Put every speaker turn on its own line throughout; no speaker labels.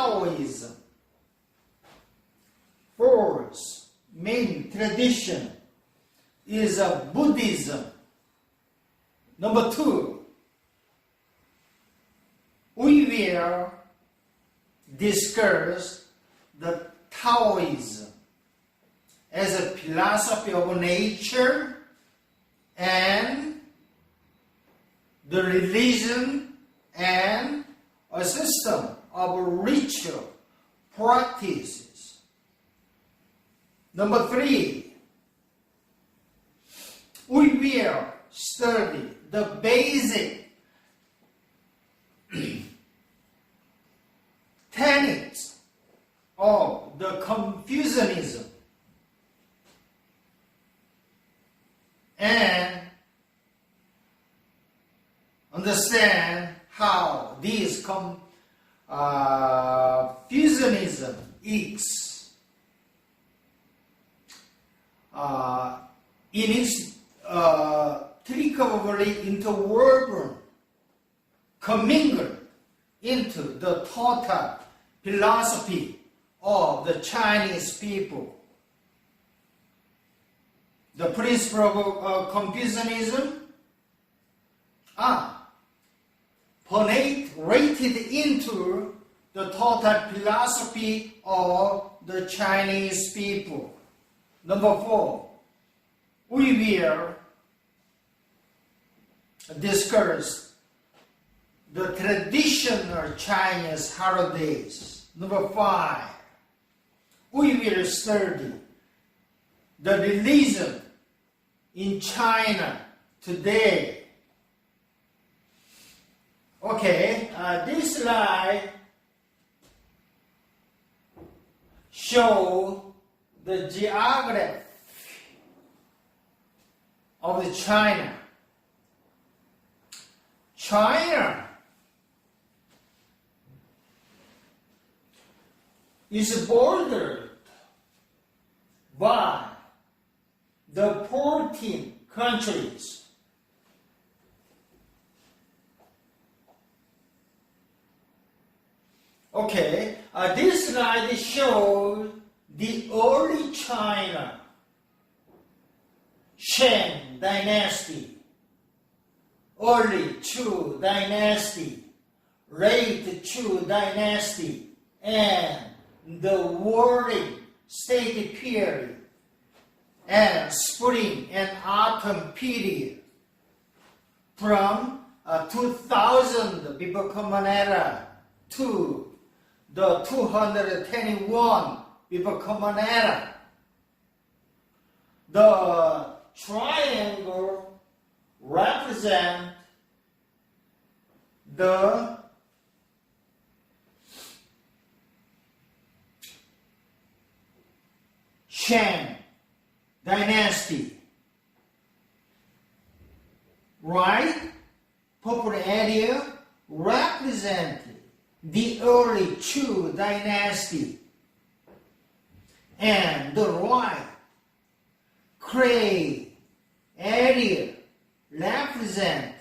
Taoism. Fourth main tradition is Buddhism. Number 2, we will discuss the Taoism as a philosophy of nature and the religion and a system of ritual practices. Number 3, we will study the basic tenets of the Confucianism and understand how this Confucianism is inextricably interwoven, commingled into the total philosophy of the Chinese people. The principle of Confucianism are penetrated into the total philosophy of the Chinese people. Number 4, we will discuss the traditional Chinese holidays. Number 5, we will study the religion in China today. Okay, this slide shows the geography of the China. China is bordered by the 14 countries. Okay, this slide shows the early China, Shang dynasty, early Chu dynasty, late Chu dynasty, and the warring state period, and spring and autumn period from 2000 before Common Era to the 221 before Common Era. The triangle represents the Shang dynasty. Right? Purple area represents the early Chu dynasty. And the right gray area represents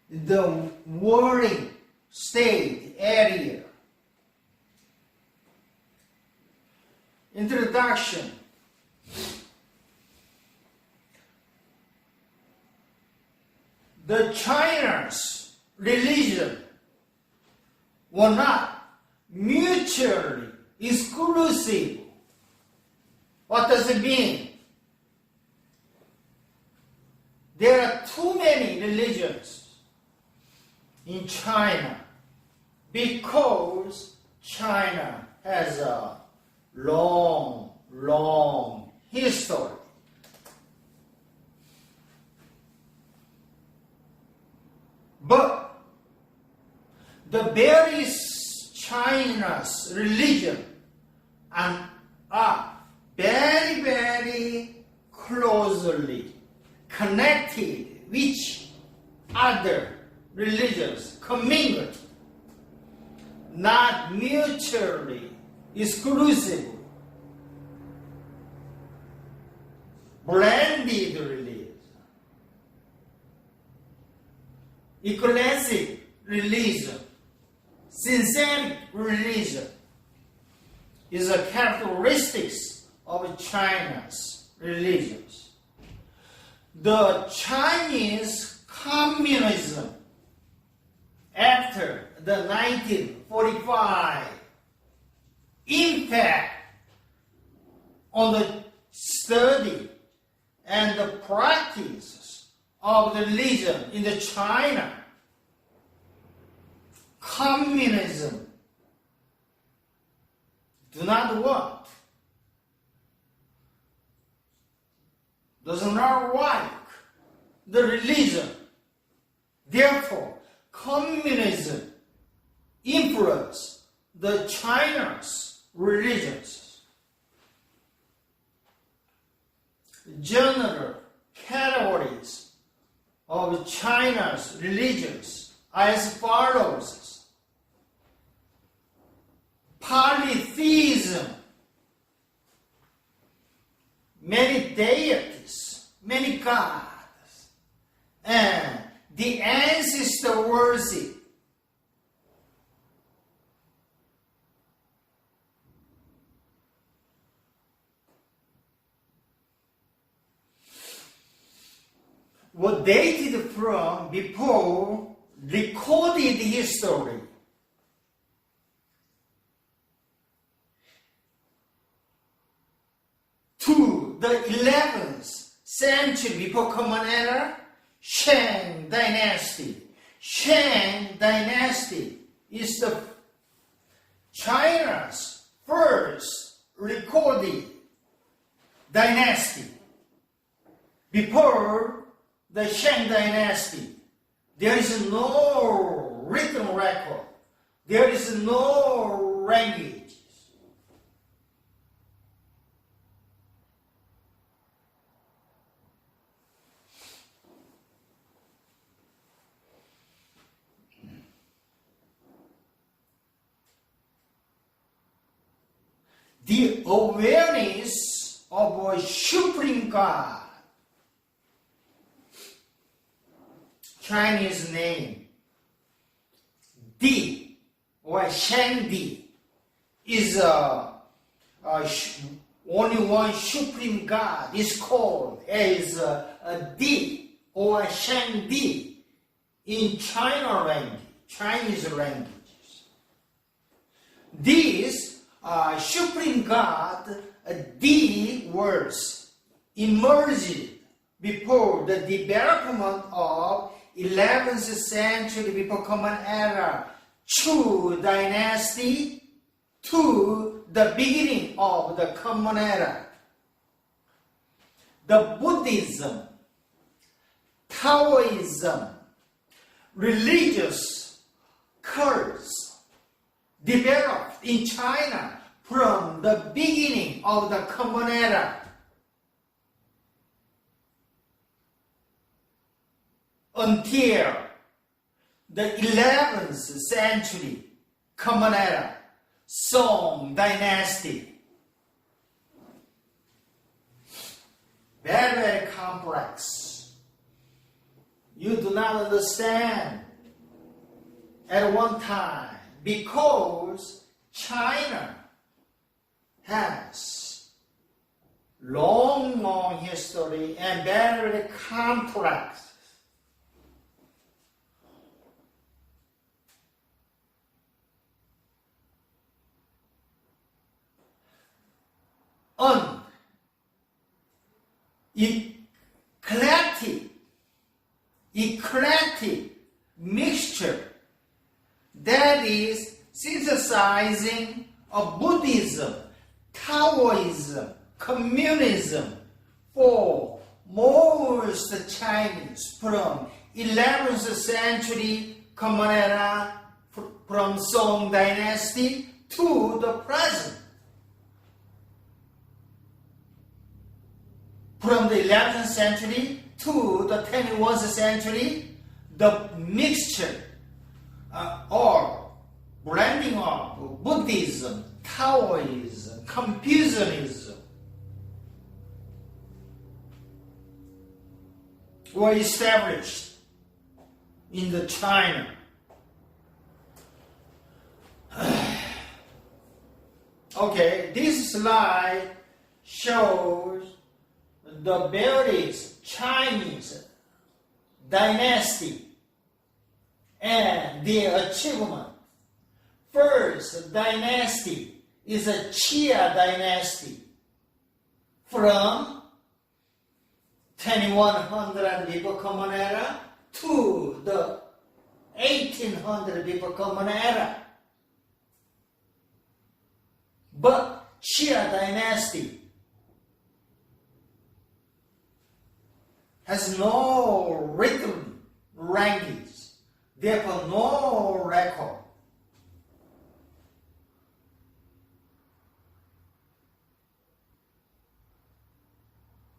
the warring state area. Introduction. The China's religion were not mutually exclusive. What does it mean? There are too many religions in China because China has a long history. But the various China's religion are very closely connected with other religions, commingled, not mutually exclusive, blended religion, eclectic religion, synthetic religion is a characteristics of China's religions. The Chinese communism after the 1945 impact on the study and the practices of the religion in the China, communism do not work, does not like the religion. Therefore, communism influenced the China's religions. General categories of China's religions are as follows: polytheism, many deities, many gods, and the ancestor worship. Were dated from before recorded history. To the 11th century before Common Era, Shang Dynasty. Shang Dynasty is the China's first recorded dynasty. Before the Shang Dynasty, there is no written record. There is no language. The awareness of a supreme God, Chinese name, Di or Shangdi, is only one supreme God is called as Di or Shangdi in Chinese languages. This supreme God, Di words emerged before the development of 11th century before Common Era, Chu Dynasty, to the beginning of the Common Era. The Buddhism, Taoism, religious cults developed in China from the beginning of the Common Era. Until the 11th century Common Era, Song Dynasty. Very, very complex. You do not understand at one time because China has long history and very, very complex. An eclectic mixture that is synthesizing of Buddhism, Taoism, communism for most Chinese from 11th century Common Era, from Song Dynasty to the present. From the 11th century to the 21st century, the mixture or blending of Buddhism, Taoism, Confucianism were established in the China. Okay, this slide shows the various Chinese dynasty and their achievement. First dynasty is a Xia dynasty from 2100 before Common Era to the 1800 before Common Era. But Xia dynasty has no written rankings, therefore no record.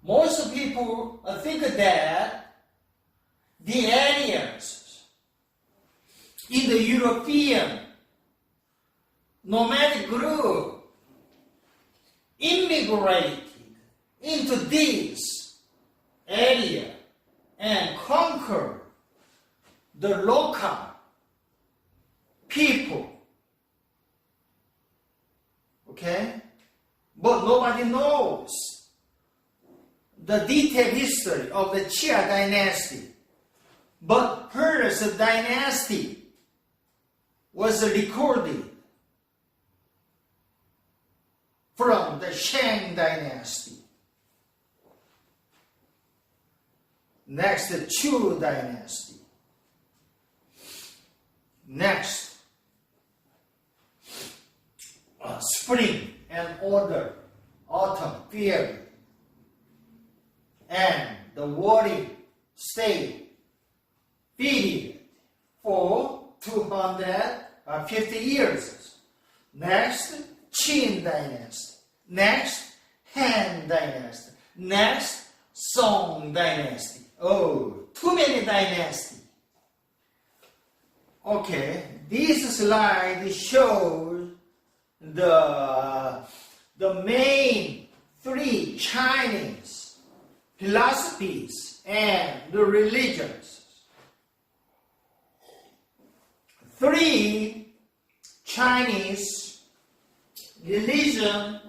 Most people think that the aliens in the European nomadic group immigrated into this area and conquered the local people. Okay? But nobody knows the detailed history of the Xia dynasty. But Persian dynasty was recorded from the Shang dynasty. Next, the Chu dynasty. Next, spring and autumn period, and the warring state period for 250 years. Next, Qin dynasty. Next, Han dynasty. Next, Song dynasty. Oh, too many dynasties. Okay, this slide shows the main three Chinese philosophies and the religions. Three Chinese religion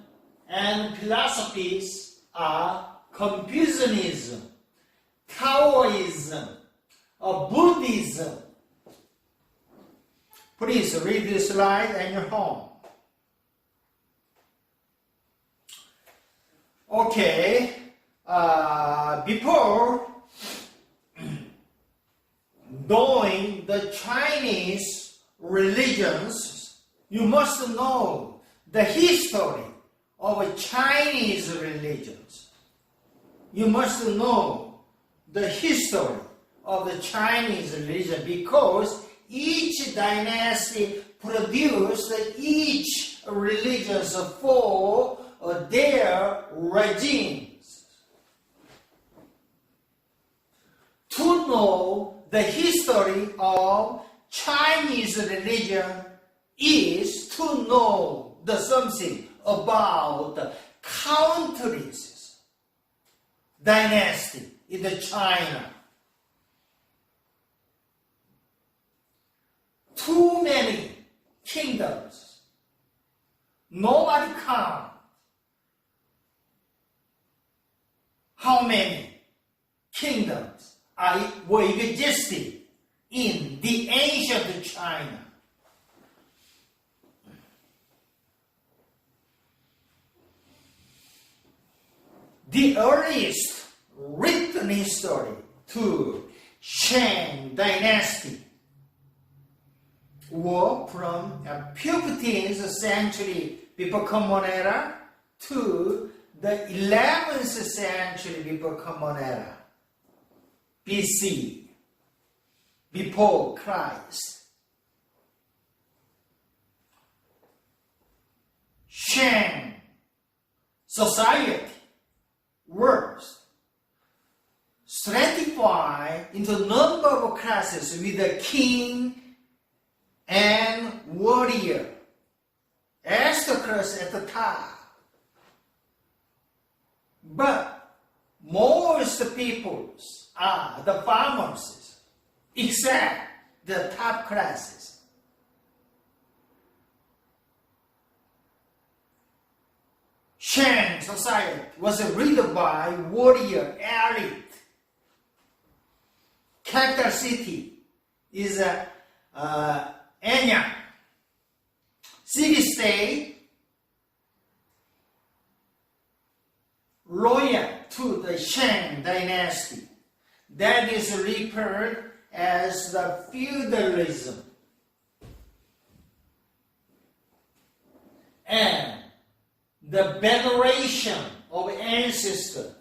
and philosophies are Confucianism, Taoism, or Buddhism. Please read this slide at your home. Okay, before knowing the Chinese religions, you must know the history of Chinese religions. You must know the history of the Chinese religion because each dynasty produced each religion for their regimes. To know the history of Chinese religion is to know something about the countries, dynasty in China. Too many kingdoms. Nobody counts how many kingdoms were existing in the ancient China. The earliest written history to Shang dynasty were from 15th century before Common Era to the 11th century before Common Era, BC, before Christ. Shang society was stratified into a number of classes with a king and warrior, aristocrats at the top. But most peoples are the farmers, except the top classes. Shang society was ruled by warrior elite. Capital city is Anyang. City-state loyal to the Shang dynasty. That is referred as the feudalism. And the veneration of ancestors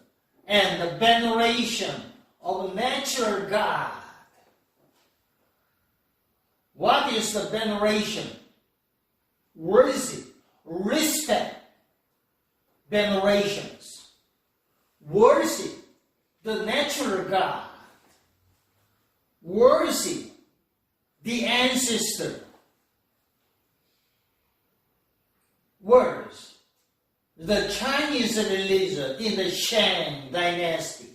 and the veneration of natural God. What is the veneration? Worship, respect, venerations. Worship the natural God. Worship the ancestor. Words. The Chinese religion in the Shang dynasty.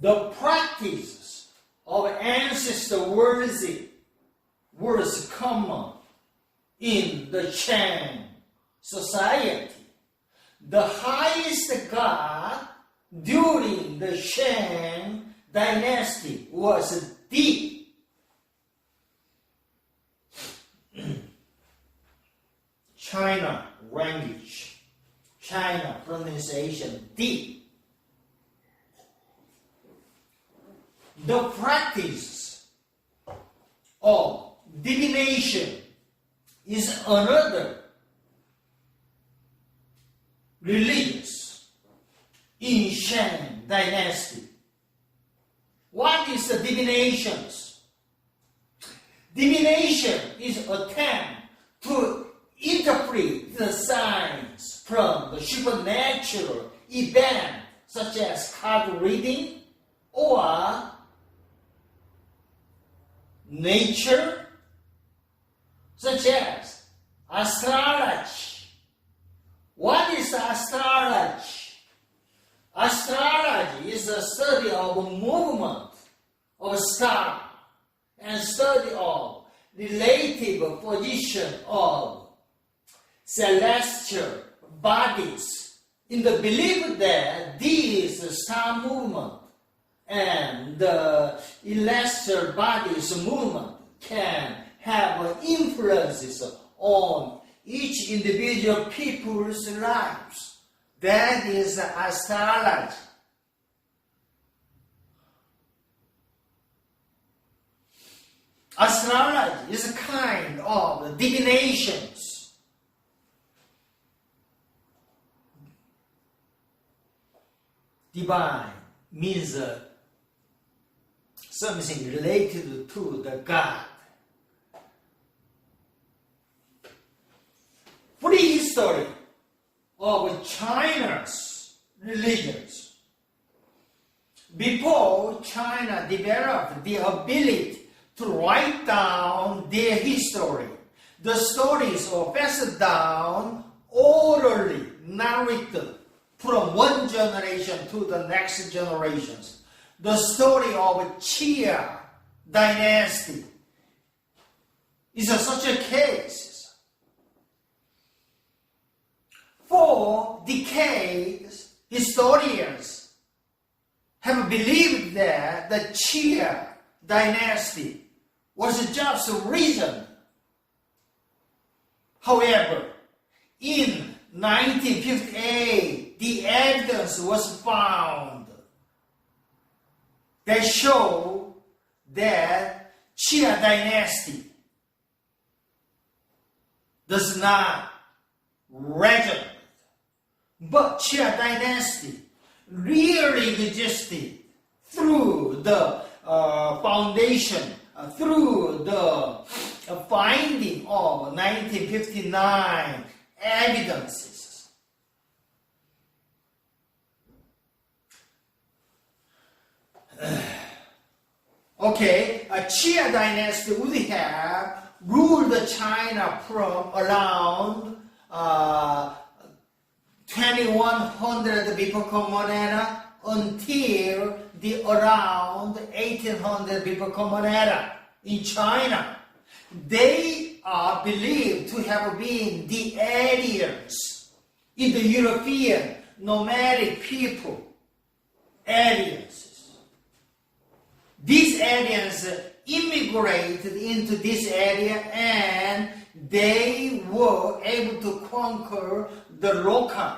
The practices of ancestor worship was common in the Shang society. The highest god during the Shang dynasty was Di. China language, China pronunciation, Di. The practice of divination is another religious in Shang dynasty. What is the divinations? Divination is attempt to interpret the signs from the supernatural event such as card reading or nature, such as astrology. What is astrology? Astrology is the study of movement of stars and study of relative position of celestial bodies in the belief that these star movement and the celestial bodies movement can have influences on each individual people's lives. That is astrology. Astrology is a kind of divinations. Divine means something related to the God. Prehistory of China's religions. Before China developed the ability to write down their history, the stories were passed down orally, narrated from one generation to the next generations. The story of Chia dynasty is such a case. For decades, historians have believed that the Chia dynasty was just a region. However, in 1958, the evidence was found that showed that Chia dynasty does not resonate. But Chia dynasty really existed through the foundation, through the finding of 1959 evidences. Okay, a Chia dynasty would have ruled China from around 2100 before Common Era until the around 1800 before Common Era in China. They are believed to have been the Aryans in the European nomadic people. Aryans. These Aryans immigrated into this area and they were able to conquer the local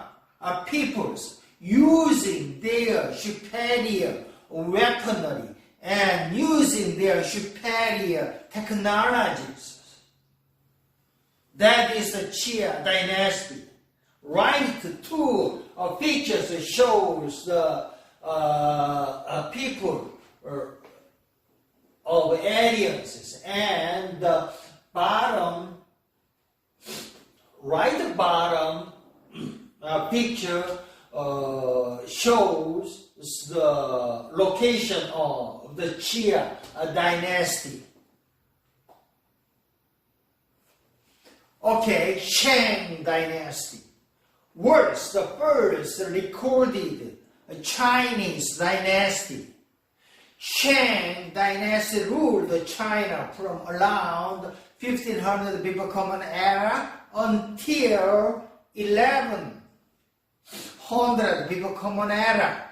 peoples using their superior weaponry and using their superior technologies. That is the Chia dynasty. Right two pictures shows the people of Aryans, and the bottom, right bottom picture shows the location of the Chia dynasty. Okay, Shang dynasty was the first recorded Chinese dynasty. Shang dynasty ruled China from around 1500 Before Common Era until 1100 Before Common Era.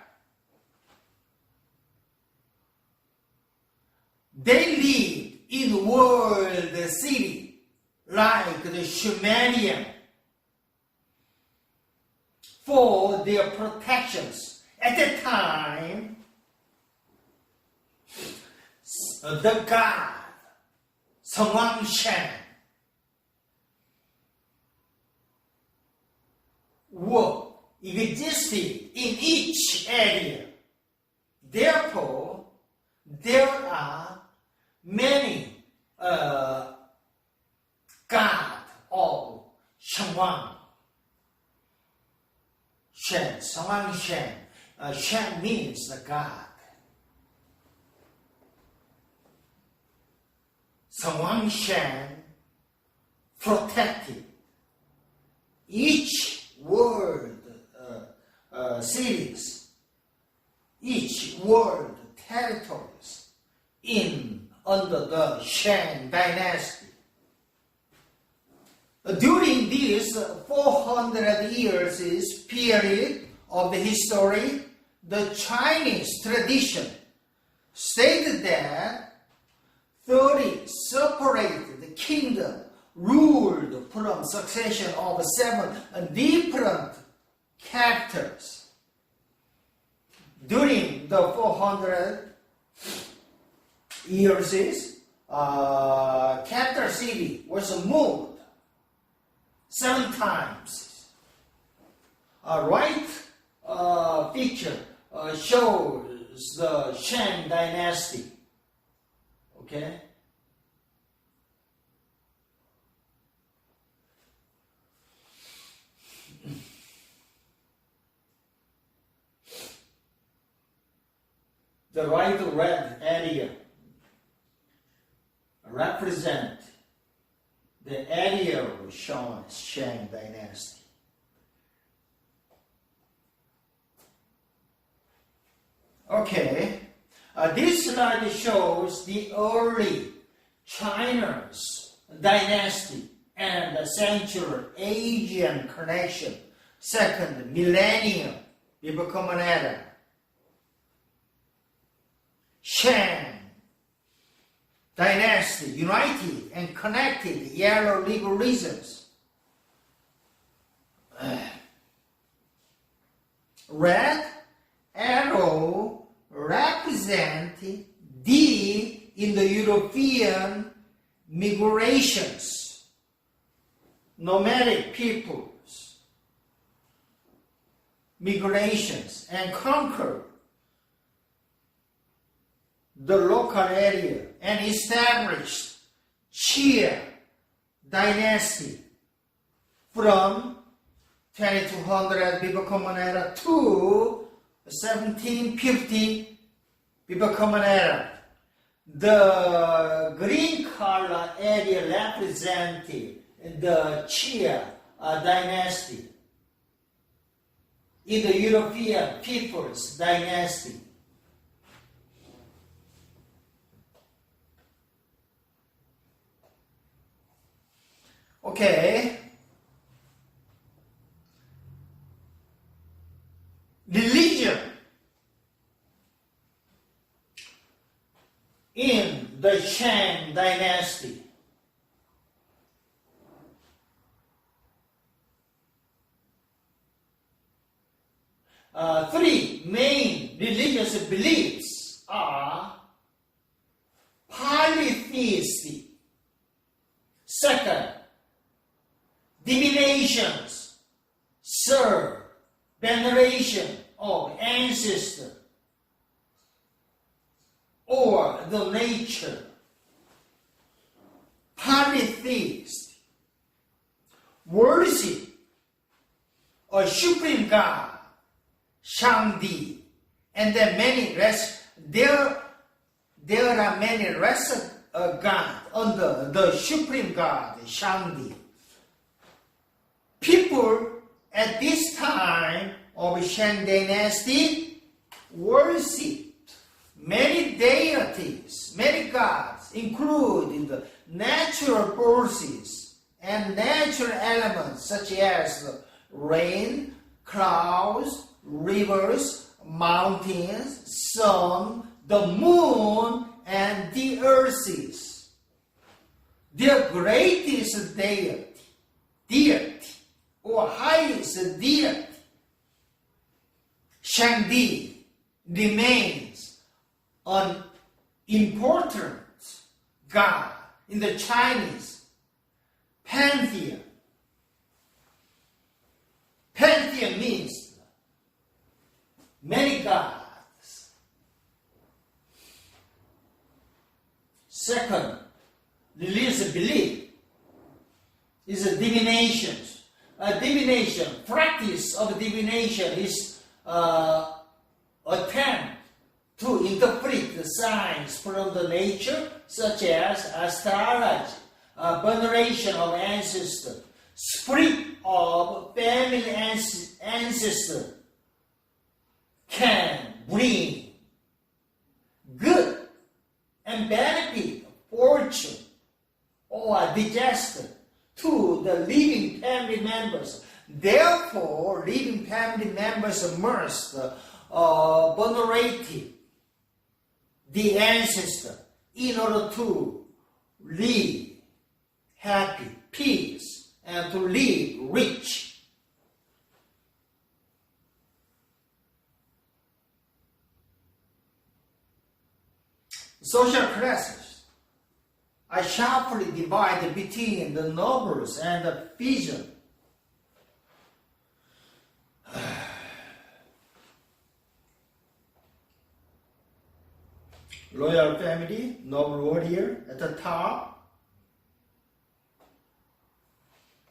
They lived in world city like the Sumerian for their protections. At that time, the god Sangwang Shan existed in each area. Therefore, there are many gods of Sangwang Shan. Sangwang Shan. Shan means the god. Sangwang Shan protected each world cities, each world territories under the Shang dynasty. During this 400 years period of the history, the Chinese tradition stated that 30 separated kingdom ruled from succession of 7 different characters. During the 400 years, capital city was moved 7 times. Right picture shows the Shang dynasty. Okay? The right red area represent the area of Shang dynasty. Okay, this slide shows the early China's dynasty and the Central Asian connection, 2nd millennium before Common Era. Shang dynasty united and connected yellow legal regions. Red arrow represent the Indo-European migrations, nomadic peoples, migrations, and conquered the local area and established Chia dynasty from 2200 before Common Era to 1750 before Common Era. The green color area represented the Chia dynasty, Indo-European peoples dynasty. Okay. Religion in the Shang dynasty. Three main religious beliefs are polytheistic. Second, divinations. Third, veneration of ancestor or the nature. Polytheist. Worship a supreme God, Shangdi, and then there are many rest gods under the supreme God, Shangdi. People at this time of Shang dynasty worshipped many deities, many gods, including the natural forces and natural elements such as the rain, clouds, rivers, mountains, sun, the moon, and the earth. Their greatest deity, or highest deity, Shangdi, remains an important god in the Chinese pantheon. Pantheon means many gods. Second, religious belief is a divination. A divination, practice of divination is attempt to interpret the signs from the nature, such as astrology, veneration of ancestors, spirit of family ancestor can bring good and benefit, fortune, or disaster to the living family members. Therefore, living family members must venerate the ancestor in order to live happy, peace, and to live rich. Social classes are sharply divided between the nobles and the peasant. Royal family, noble warrior at the top.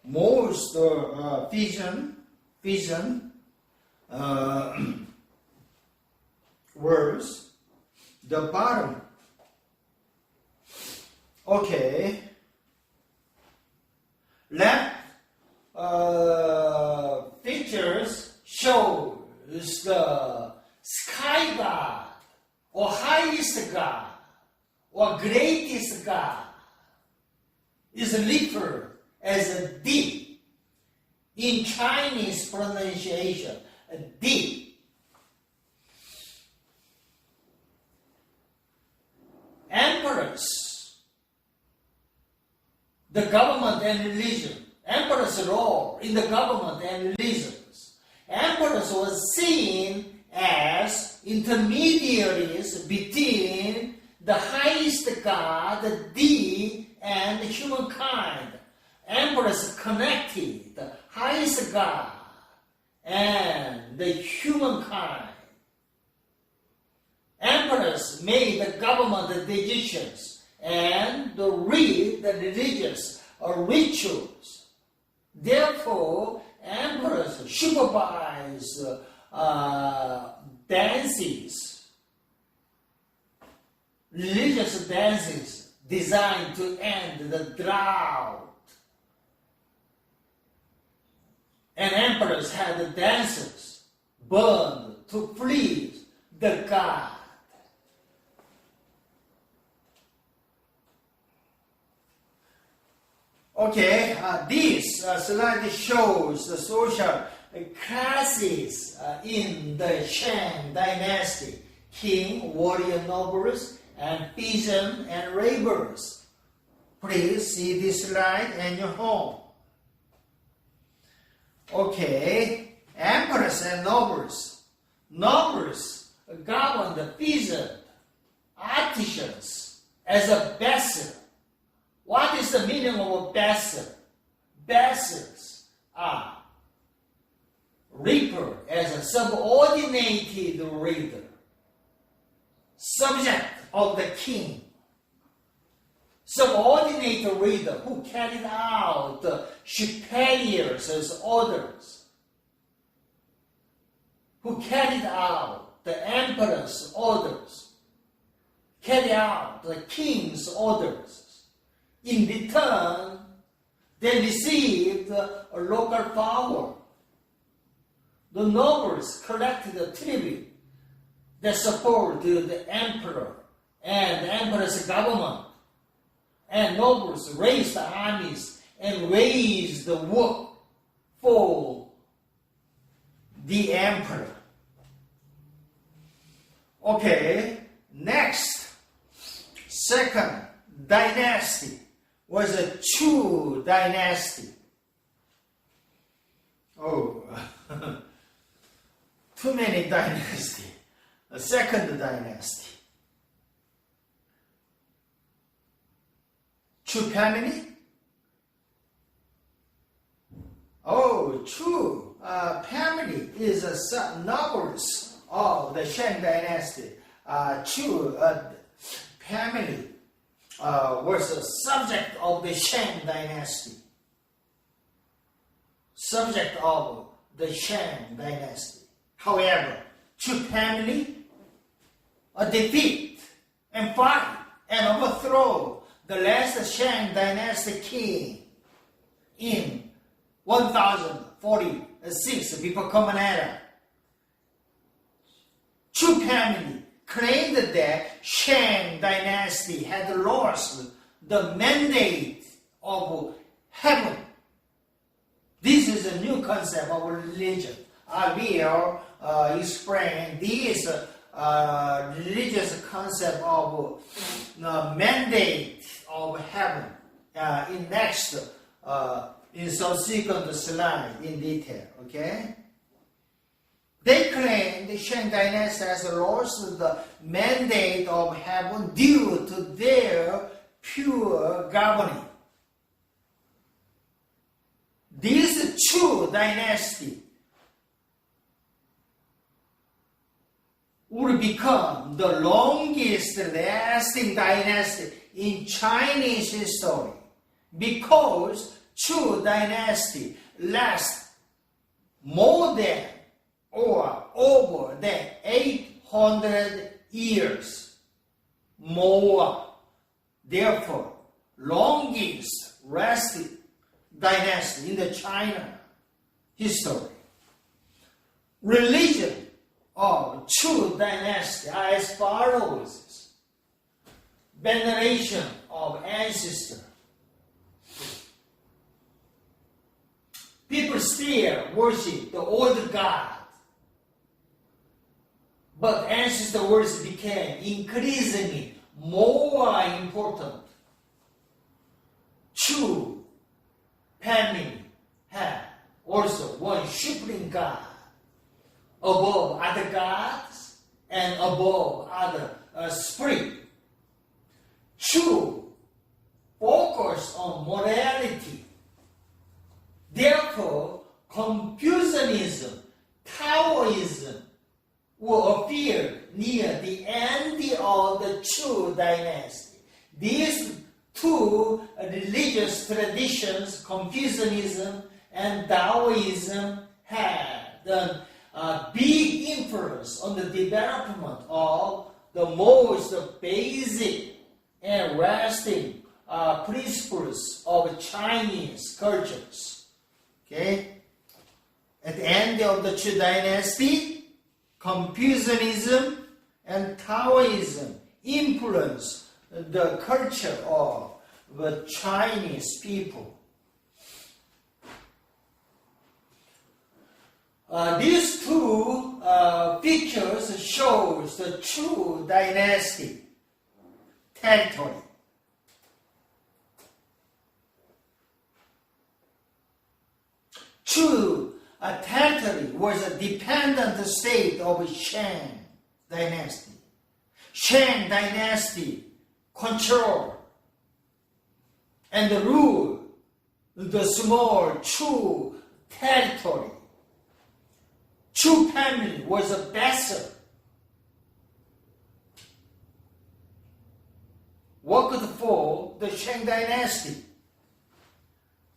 Most peasant words, the bottom. Okay. Left pictures shows the sky god, or highest god, or greatest god, is referred as a Di. In Chinese pronunciation, a Di. Emperors, the government and religion. Emperor's role in the government and religions. Emperors was seen as intermediaries between the highest god, the Di, and humankind. Emperors connected the highest god and the humankind. Emperors made the government decisions and read the religious rituals. Therefore, emperors supervise dances, religious dances designed to end the drought. And emperors had the dancers burned to please the god. Okay, this slide shows the social classes in the Shang dynasty: king, warrior, nobles, and peasant and laborers. Please see this slide in your home. Okay, emperors and nobles. Nobles govern the peasant, artisans as a vassal. What is the meaning of a vassal? Vassals are reaper as a subordinated leader, subject of the king, subordinated leader who carried out the superior's orders, who carried out the emperor's orders, carried out the king's orders. In return, they received a local power. The nobles collected a tribute that supported the emperor and the emperor's government. And nobles raised armies and raised the work for the emperor. Okay, next, second dynasty was a Chu dynasty. Oh, too many dynasty. A second dynasty. Chu family? Oh, Chu family is a nobles of the Shang dynasty. Chu family was a subject of the Shang dynasty. Subject of the Shang dynasty. However, Chu family defeat and fight and overthrow the last Shang dynasty king in 1046 before Common Era. Chu family claimed that Shang dynasty had lost the mandate of heaven. This is a new concept of religion. I will explain this religious concept of mandate of heaven in subsequent slide in detail. Okay. They claim the Shang dynasty has lost the mandate of heaven due to their pure governing. This Chu dynasty would become the longest lasting dynasty in Chinese history because Chu dynasty lasts more than or over than 800 years. More. Therefore, longest lasting dynasty in the China history. Religion of Chu dynasty are as follows: veneration of ancestors. People still worship the old god, but ancestor worship became increasingly more important. Chu family had also one supreme god above other gods and above other spirits. Chu focused on morality. Therefore, Confucianism, Taoism will appear near the end of the Chu dynasty. These two religious traditions, Confucianism and Taoism, had a big influence on the development of the most basic and lasting principles of Chinese cultures. Okay? At the end of the Chu dynasty, Confucianism and Taoism influenced the culture of the Chinese people. These two pictures shows the true dynasty territory. True territory was a dependent state of Shang dynasty. Shang dynasty control and rule the small Chu territory. Chu family was a vassal. Worked for the Shang dynasty.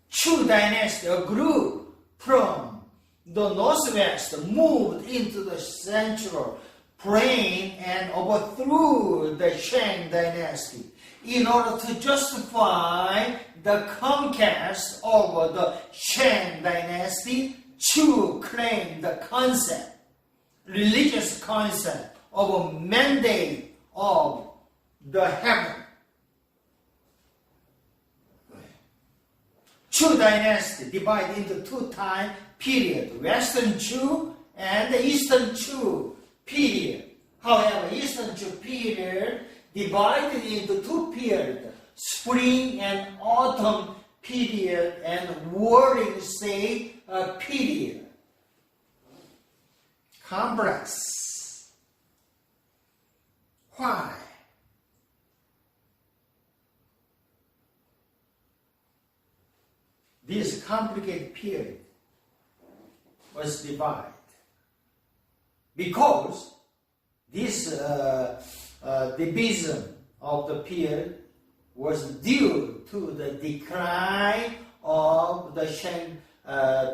Chu dynasty, a group from the northwest, moved into the central plain and overthrew the Shang dynasty in order to justify the conquest over the Shang dynasty. Chu claimed the concept, religious concept of a mandate of the heaven. Chu dynasty divided into two time period, Western Chu and the Eastern Chu period. However, Eastern Chu period divided into two periods, spring and autumn period and warring state period. Complex. Why? This complicated period was divided because this division of the period was due to the decline of the Shang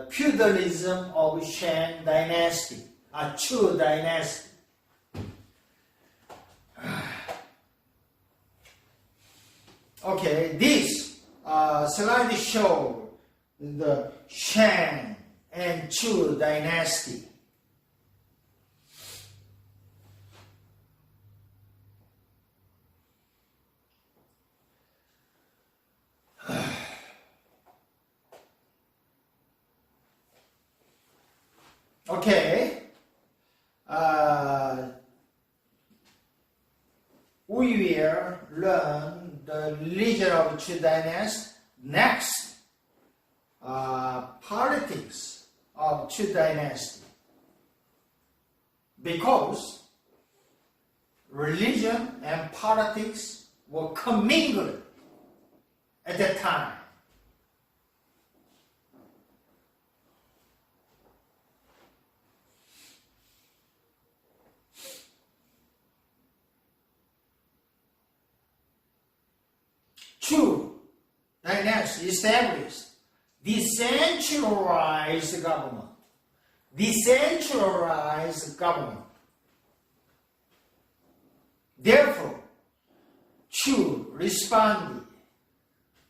feudalism of Shang dynasty, a Chu dynasty. Okay, this slide shows the Shang and Chu dynasty. Okay, we will learn the religion of Chu dynasty next. Politics of Chu dynasty, because religion and politics were commingled at that time. Chu dynasty established decentralized government. Decentralized government. Therefore, Chu responded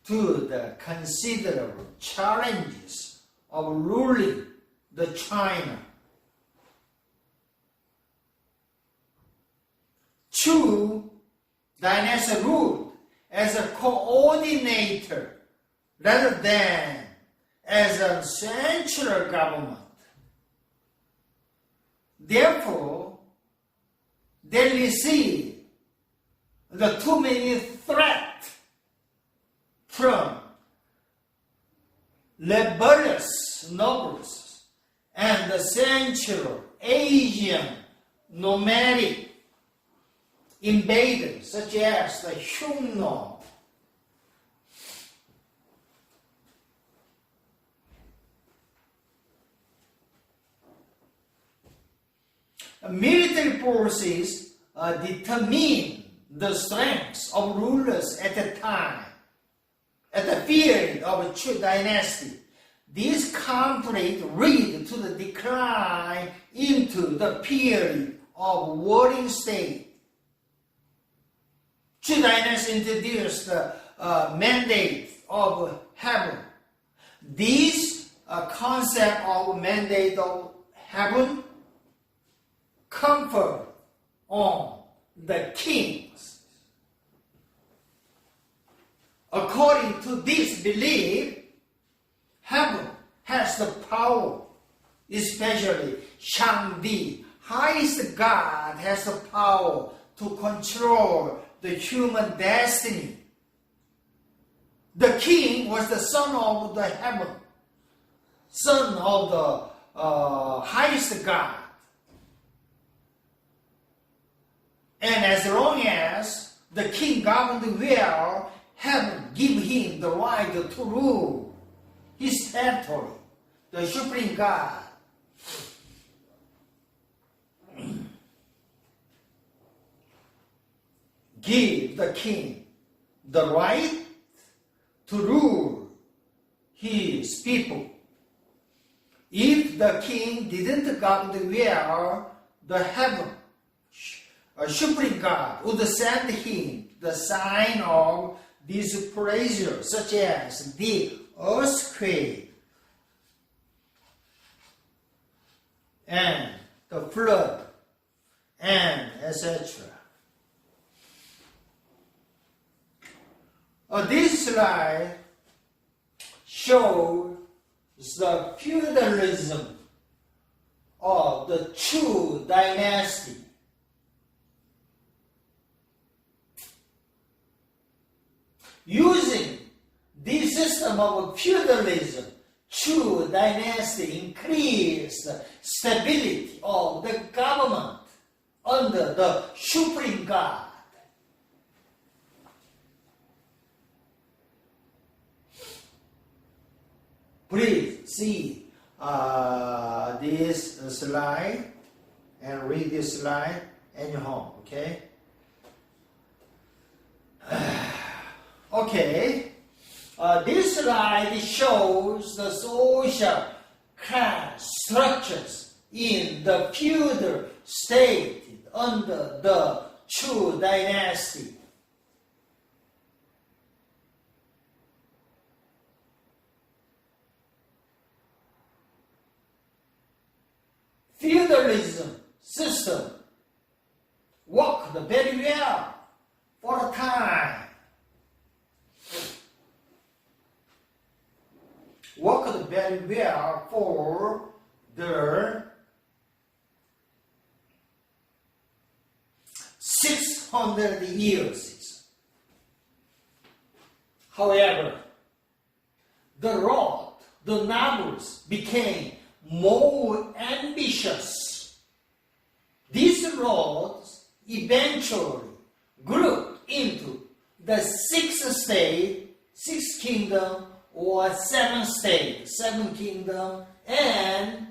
to the considerable challenges of ruling the China. Chu dynasty ruled as a coordinator rather than as a central government. Therefore, they received the too many threats from rebellious nobles and the Central Asian nomadic invaders such as the Huguenot. Military forces determine the strengths of rulers at the time, at the period of Chu dynasty. This conflict led to the decline into the period of warring state. Chu dynasty introduced the mandate of heaven. This concept of mandate of heaven conferred on the kings. According to this belief, heaven has the power especially Shangdi, highest God, has the power to control the human destiny. The king was the son of the heaven, son of the highest God. And as long as the king governed well, heaven gave him the right to rule his territory, the supreme God. Give the king the right to rule his people. If the king didn't govern well, the heaven, a supreme God, would send him the sign of displeasure, such as the earthquake and the flood, and etc. This slide shows the feudalism of the Chu dynasty. Using this system of feudalism, Chu dynasty increased the stability of the government under the supreme God. Please see this slide and read this slide at your home, okay? Okay, this slide shows the social class structures in the feudal state under the Chu dynasty. Feudalism system worked very well for a time. Worked very well for the 600 years. However, the nobles became more ambitious. These lords eventually grouped into the six kingdom or seven kingdom, and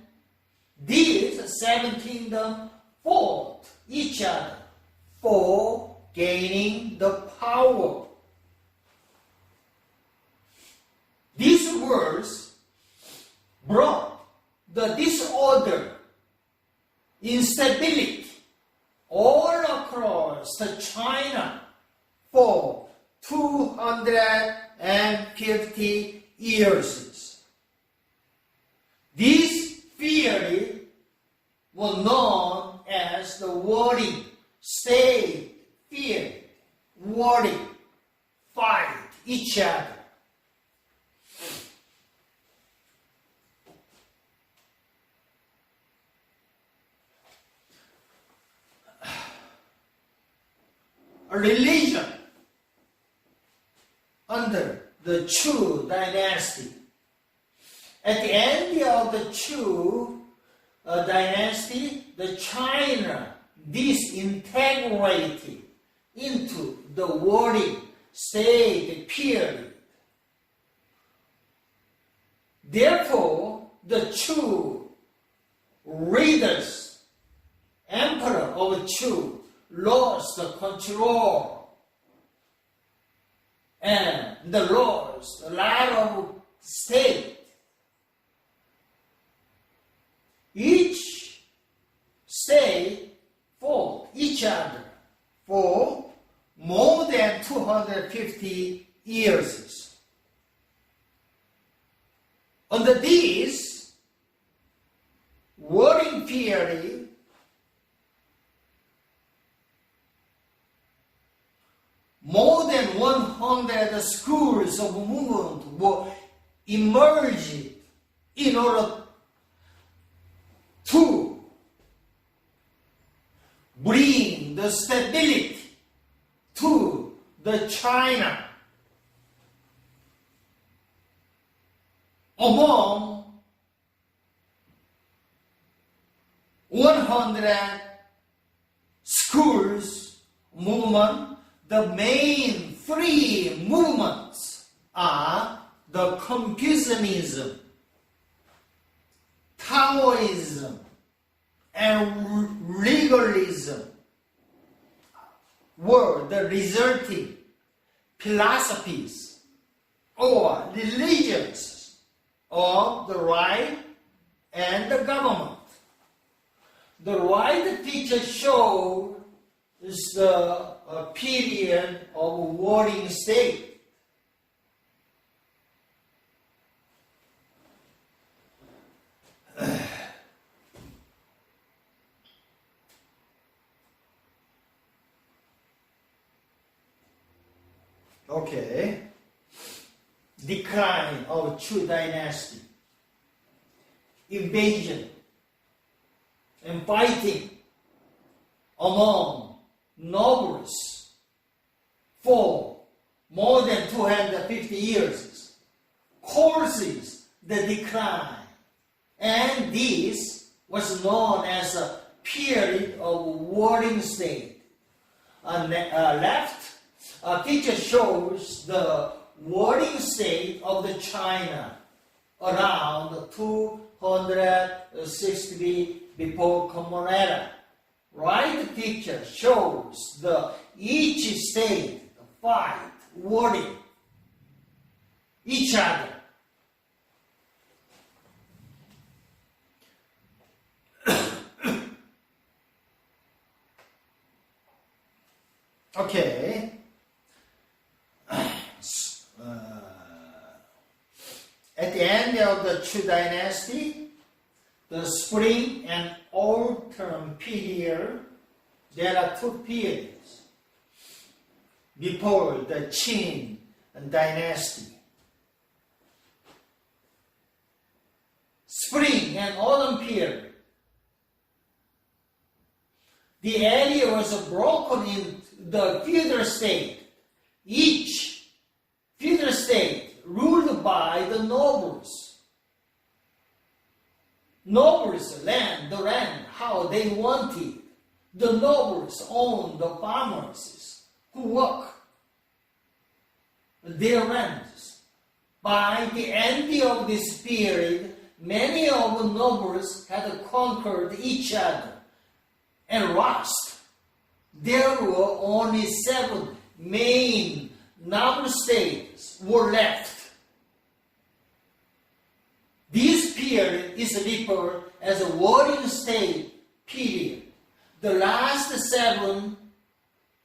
these seven kingdoms fought each other for gaining the power. These wars brought the disorder, instability all across China for 250 years. These theories were known as the warring state theory, warring, fight each other. A religion under the Chu dynasty. At the end of the Chu dynasty, the China disintegrated into the warring state period. Therefore, the Chu leaders, emperor of Chu, lost control and lost a lot of state. Each state fought each other for more than 250 years. Under this warring theory, more than 100 schools of movement were emerged in order bring the stability to the China. Among 100 schools movement, the main three movements are the Confucianism, Taoism, and legalism were the resulting philosophies or religions of the right and the government. The right picture shows the period of warring state. Okay. Decline of Chu dynasty, invasion and fighting among nobles for more than 250 years causes the decline, and this was known as a period of warring state. Left picture shows the warring state of the China around 260 before Common Era. Right picture shows the each state fight, warring each other. Okay. At the end of the Chu dynasty, the spring and autumn period, there are two periods before the Qin dynasty. Spring and autumn period, the area was broken into the feudal state. Each feudal state ruled by the nobles. Nobles land the land how they wanted. The nobles owned the farmers who work their lands. By the end of this period, many of the nobles had conquered each other and lost. There were only 7 main noble states were left. This period is referred as a warring state period. The last 7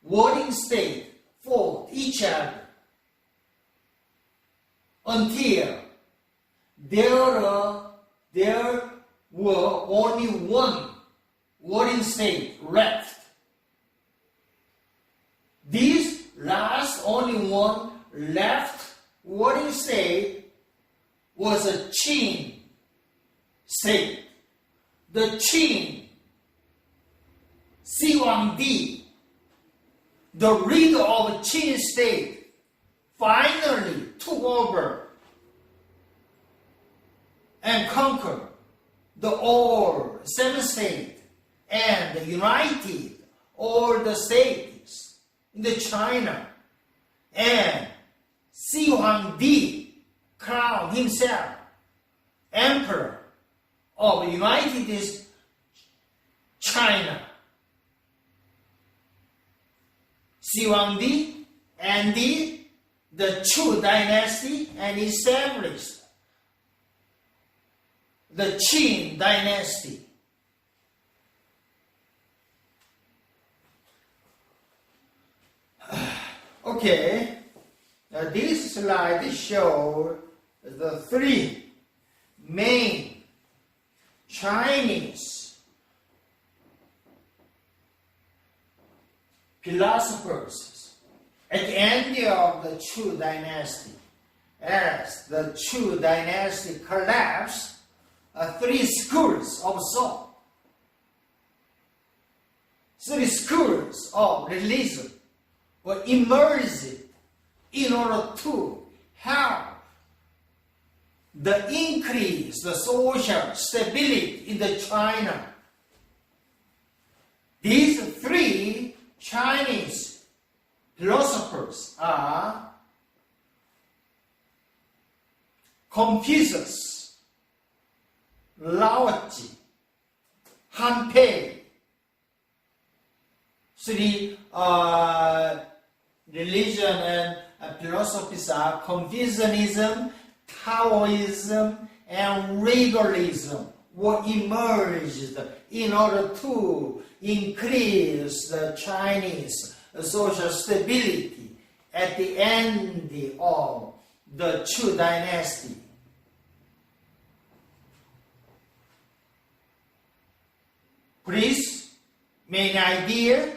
warring states fought each other until there were only 1 warring state left. This last only 1 left warring state was a Qin state. The Qin Si Huangdi, the leader of Qin state, finally took over and conquered the all 7 states and united all the states in the China. And Si Huangdi crowned himself emperor of United China. Si Huangdi ended the Chu dynasty and established the Qin dynasty. Okay, this slide shows the 3 main Chinese philosophers at the end of the Chu dynasty. As the Chu dynasty collapsed, 3 schools of thought three schools of religion were emerged in order to help the increase the social stability in the China. These three Chinese philosophers are Confucius, Laozi, Han Pei. Three religion and philosophies are Confucianism, Taoism, and regalism were emerged in order to increase the Chinese social stability at the end of the Chu dynasty. Please, main idea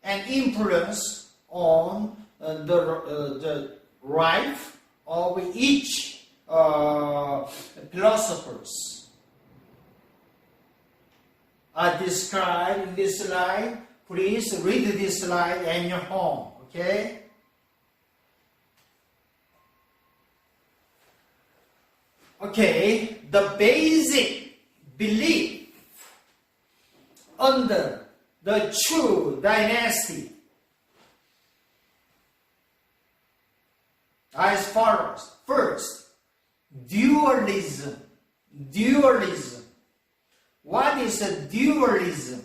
and influence on the life of each philosophers are described in this slide. Please read this slide at your home, okay? Okay, the basic belief under the Chu dynasty as follows. First, dualism. Dualism. What is a dualism?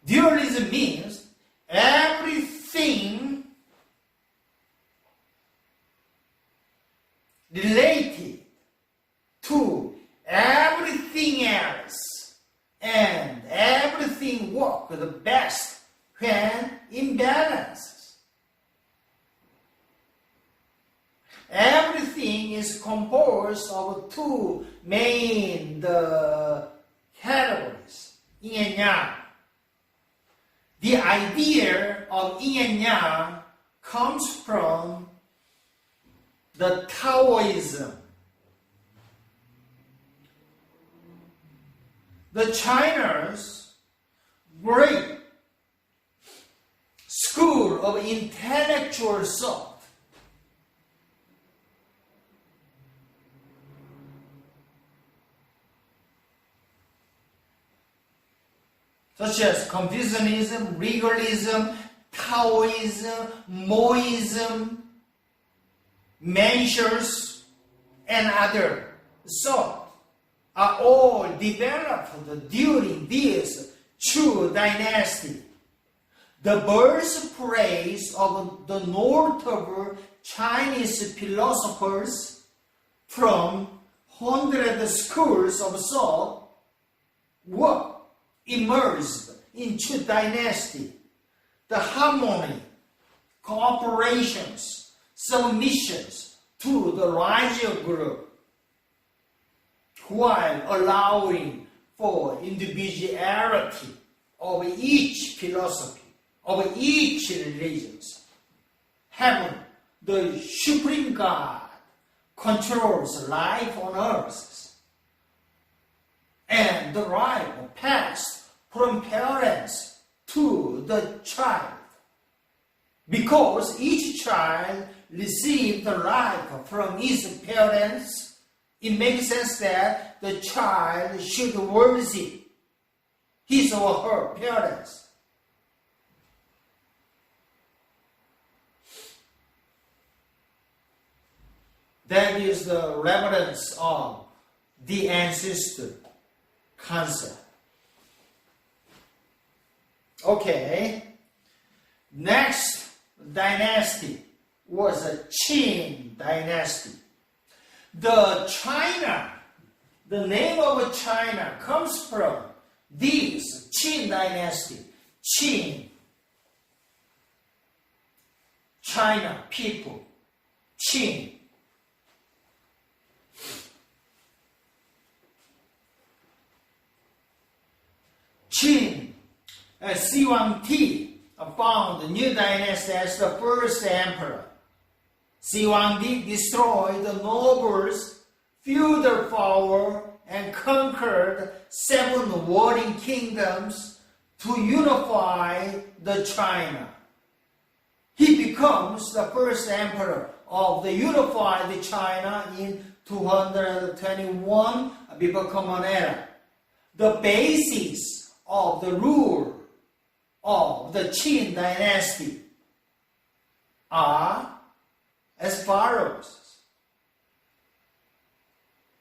Dualism means everything related to everything else and everything works the best when in balance. Everything is composed of two main categories, yin and yang. The idea of yin and yang comes from the Taoism. The China's great school of intellectual thought such as Confucianism, regalism, Taoism, Moism, Mencius, and other thought are all developed during this Chu dynasty. The birthplace of the notable Chinese philosophers from 100 schools of thought were immersed in Chu dynasty. The harmony, cooperations, submissions to the larger group, while allowing for individuality of each philosophy, of each religion. Heaven, the supreme God, controls life on earth, and the life passed from parents to the child. Because each child received the life from his parents, it makes sense that the child should worship his or her parents. That is the relevance of the ancestor concept. Okay, next dynasty was the Qin dynasty. The name of China comes from this Qin dynasty. Qin, China people, Qin. Qin, C1T, found the new dynasty as the first emperor. Shi Huangdi destroyed the nobles' feudal power and conquered 7 warring kingdoms to unify the China. He becomes the first emperor of the unified China in 221 before Common Era. The basis of the rule of the Qin dynasty are as follows.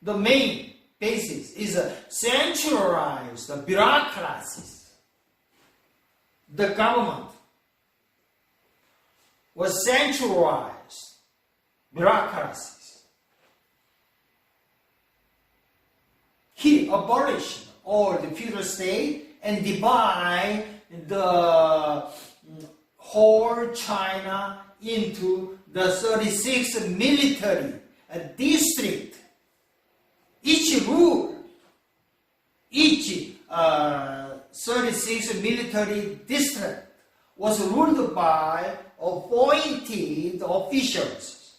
The main basis is a centralized bureaucracies. The government was centralized bureaucracies. He abolished all the feudal state and divided the whole China into the 36 military districts. Each 36 military district was ruled by appointed officials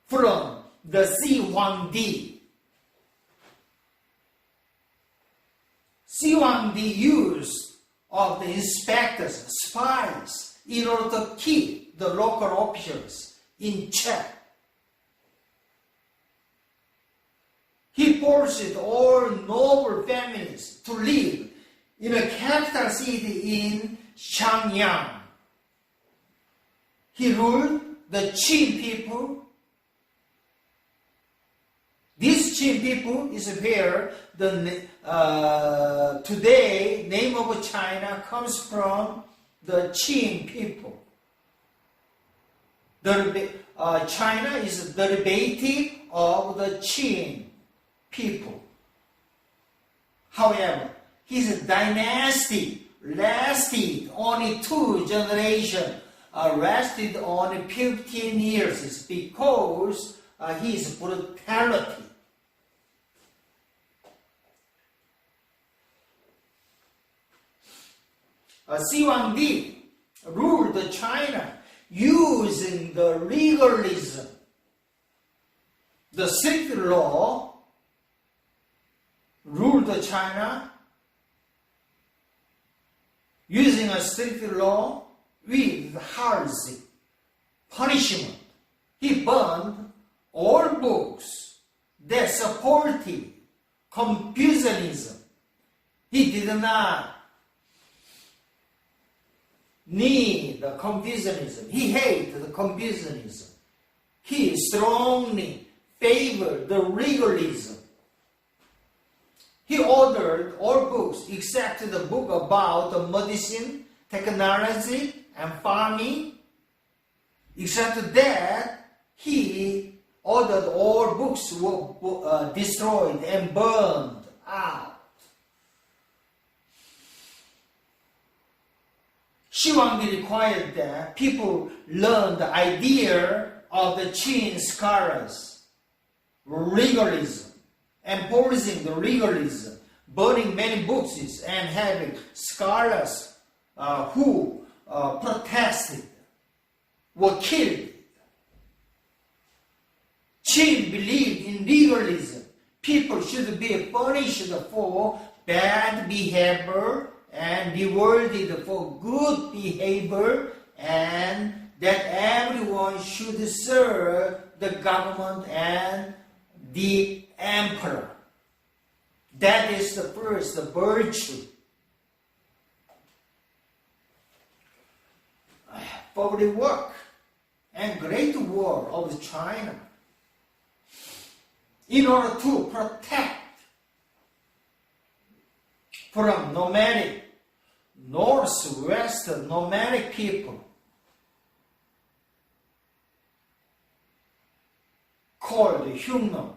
from the Shi Huangdi. Shi Huangdi used of the inspectors, spies, in order to keep the local officials in check. He forced all noble families to live in a capital city in Shangyang. He ruled the Qin people. This Qin people is where the today name of China comes from. The Qin people. China is the derivative of the Qin people. However, his dynasty lasted only 2 generations, lasted only 15 years. It's because his brutality. Shi Huangdi ruled China using the legalism, the strict law. Ruled China using a strict law with harsh punishment. He burned all books that supported Confucianism. He did not need the Confucianism. He hated the Confucianism. He strongly favored the legalism. He ordered all books except the book about the medicine, technology, and farming. Except that, he ordered all books were destroyed and burned out. Shi Huangdi required that people learn the idea of the Qin scholars, legalism, enforcing the legalism, burning many books, and having scholars who protested were killed. Qin believed in legalism. People should be punished for bad behavior and rewarded for good behavior, and that everyone should serve the government and the emperor. That is the first virtue. Public work and great war of China in order to protect from nomadic, northwest nomadic people called Huguenot,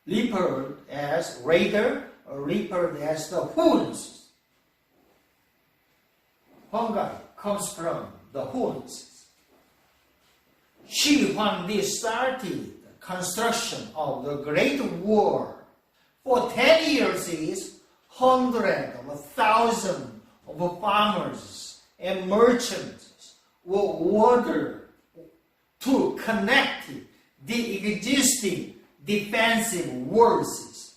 referred as raider or referred as the Huns. Hungary comes from the Huns. Shi Huangdi started the construction of the Great Wall. For 10 years, hundreds of thousands of farmers and merchants were ordered to connect the existing defensive walls.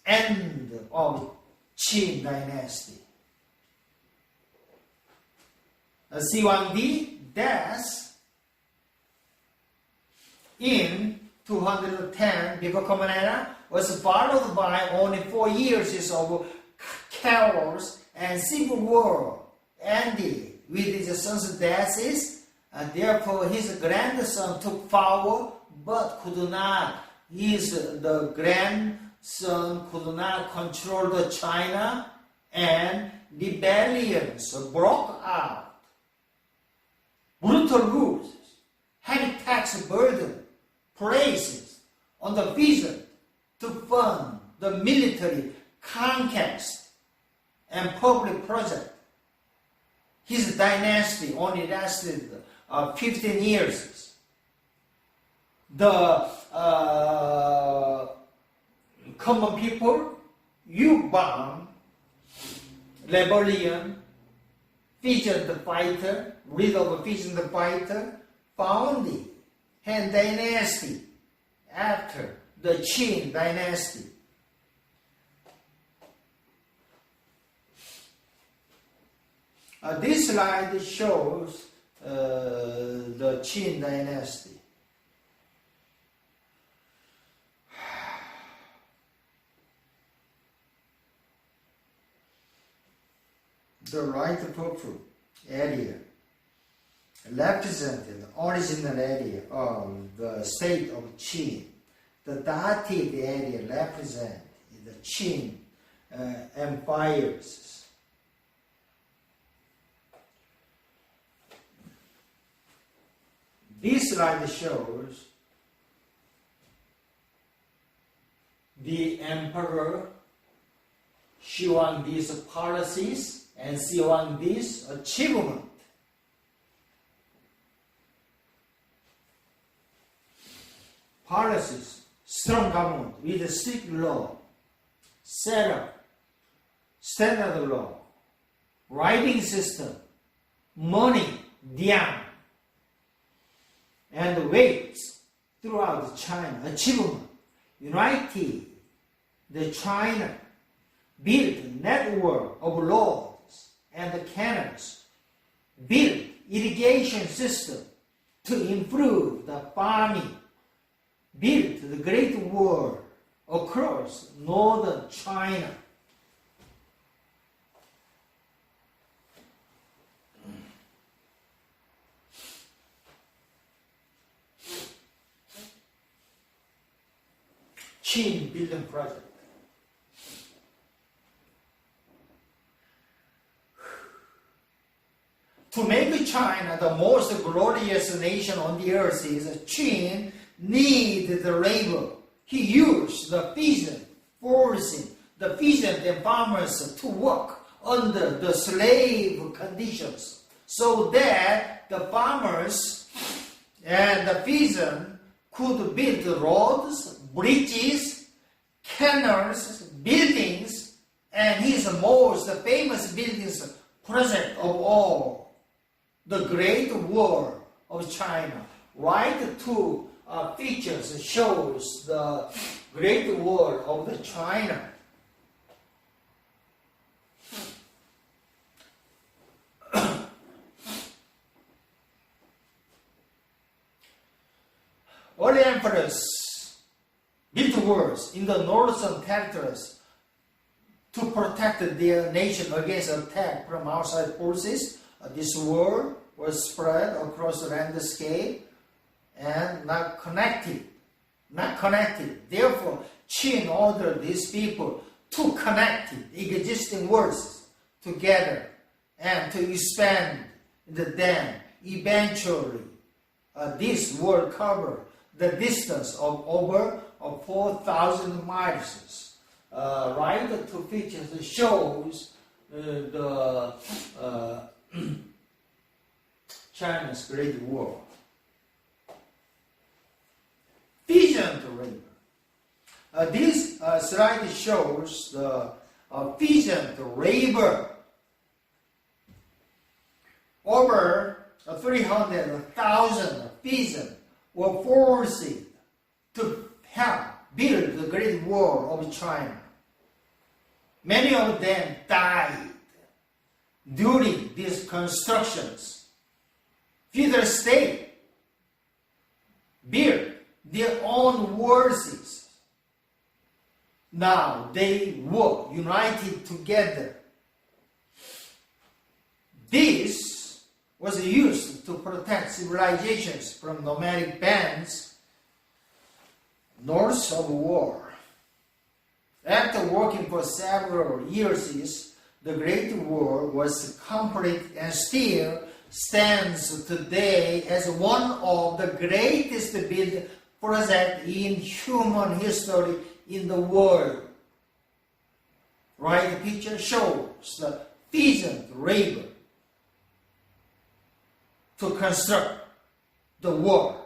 End of Qin dynasty. C1D, death in 210 before Common Era was followed by only 4 years of chaos and civil war, ended with his son's deaths, and therefore his grandson took power but could not. The grandson could not control the China, and rebellions broke out. Brutal rules, heavy tax burden, places on the vision to fund the military conquest and public project. His dynasty only lasted 15 years. The common people, Yu-Bang, rebellion, Vision the fighter, rid of Vision the fighter, founded Han dynasty after the Qin dynasty. This slide shows the Qin dynasty. The right purple area represents the original area of the state of Qin. The dotted area represents the Qin empires. This slide shows the emperor Shi Huangdi's policies and Xi Huangdi's achievement. Policies, strong government with strict law, standard law, writing system, money, dian, and weights throughout China. Achievement, united the China, built a network of laws and canals, built irrigation system to improve the farming, built the Great Wall across northern China. Qin building project. To make China the most glorious nation on the earth, Qin needed the labor. He used the peasant, forcing the peasant and farmers to work under the slave conditions, so that the farmers and the peasant could build roads, bridges, canals, buildings, and his most famous buildings project of all, the Great Wall of China. Right two pictures shows the Great Wall of the China. Early emperors built walls in the northern territories to protect their nation against attack from outside forces. This wall was spread across the landscape and not connected. Therefore, Qin ordered these people to connect existing walls together and to expand them. Eventually, this wall covered the distance of over 4,000 miles. Right two pictures shows the China's Great Wall. Peasant labor. This slide shows the peasant labor over 300,000 peasants were forced to help build the Great Wall of China. Many of them died during these constructions. Federal state built their own walls. Now they were united together. This was used to protect civilizations from nomadic bands north of war. After working for several years, the Great Wall was complete and still stands today as one of the greatest built projects in human history in the world. Right picture shows the peasant labor to construct the wall.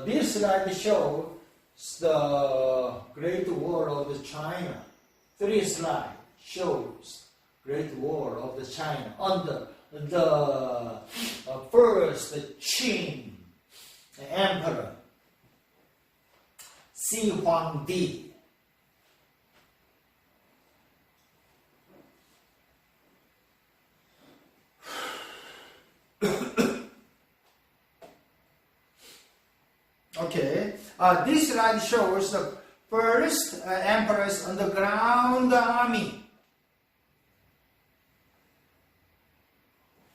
This slide shows the Great Wall of China. 3 slides shows Great Wall of the China under the first Qing Emperor, Xi Huangdi. Okay, this slide shows the first emperor's underground army.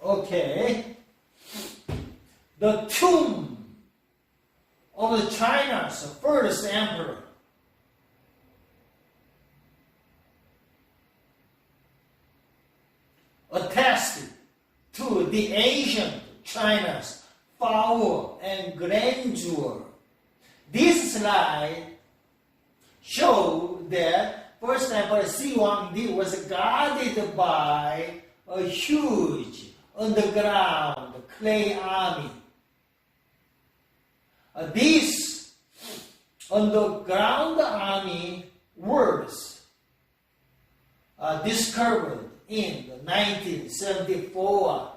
Okay, the tomb of China's first emperor. Attested to the ancient China's power and grandeur. This slide shows that first emperor Xi Huangdi was guarded by a huge underground clay army. This underground army was discovered in 1974.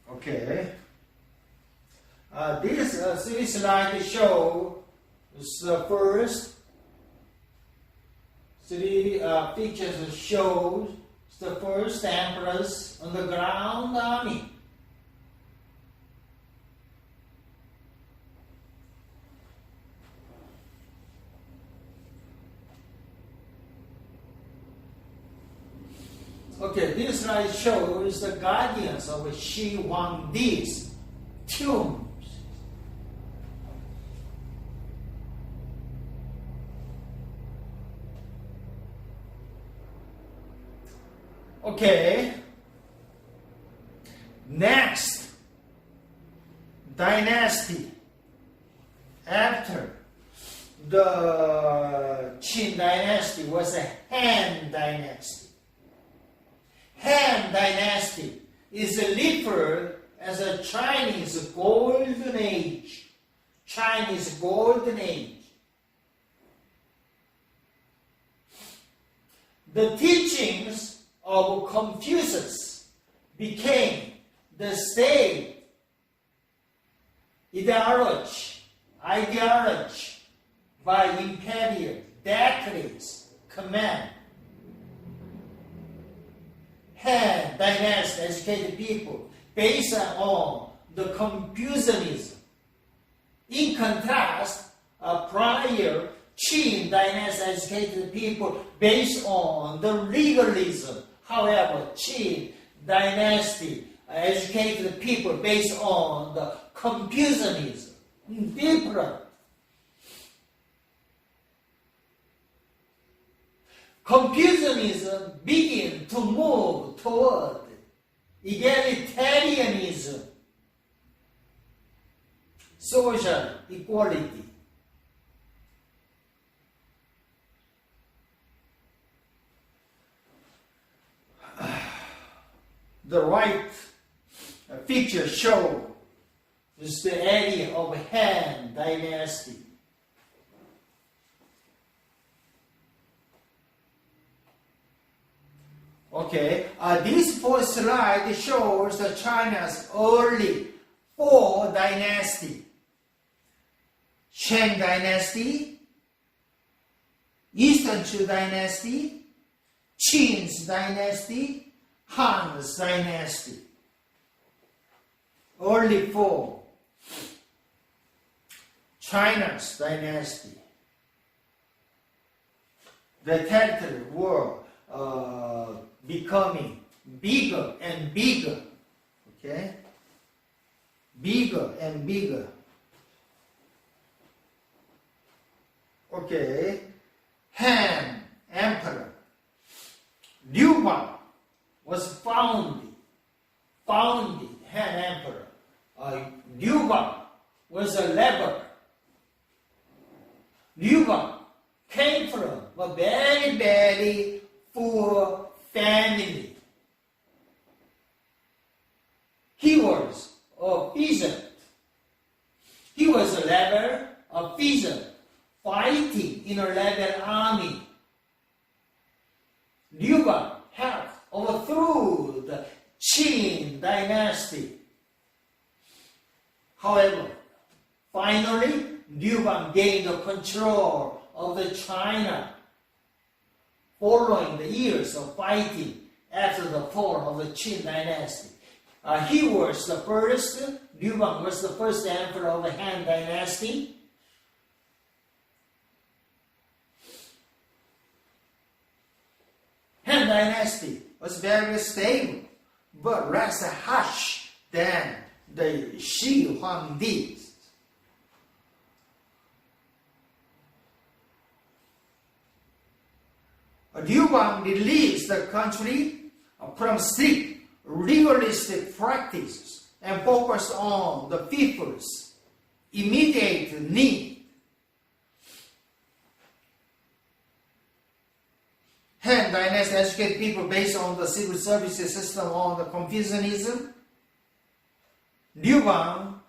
Okay. This 3 slides show the first 3 pictures show the first emperor's underground army. Okay, this slide shows the guardians of Xi Huangdi's tombs. Okay, next dynasty after the Qin dynasty was a Han dynasty. Han dynasty is referred as a Chinese golden age. Chinese golden age. The teachings of Confucius became the state ideology by imperial decrees, command. Han dynasty educated people based on the Confucianism. In contrast, prior Qin dynasty educated people based on the legalism. However, Qin dynasty educated people based on the Confucianism. Different. Confucianism began to move toward egalitarianism, social equality. The right picture shows the area of Han Dynasty. Okay, this first slide shows China's early 4 dynasty. Shang Dynasty, Eastern Chu Dynasty, Qin's Dynasty, Han's Dynasty. Early 4. China's dynasty. The territory were becoming bigger and bigger. Okay? Bigger and bigger. Okay. Han Emperor. Liu Bang was founded Han Emperor. Liu Bang was a leper. Liu Bang came from a very, very poor family. He was a peasant. He was a leper, a peasant, fighting in a leper army. Liu Bang helped overthrow the Qin dynasty. However, finally, Liu Bang gained the control of the China following the years of fighting after the fall of the Qin dynasty. He was the first, Liu Bang was the first emperor of the Han dynasty. Han dynasty was very stable, but less harsh than the Shi Huangdi. Liu Bang released the country from strict legalistic practices and focused on the people's immediate need. Han dynasty educated people based on the civil services system on the Confucianism. Liu Bang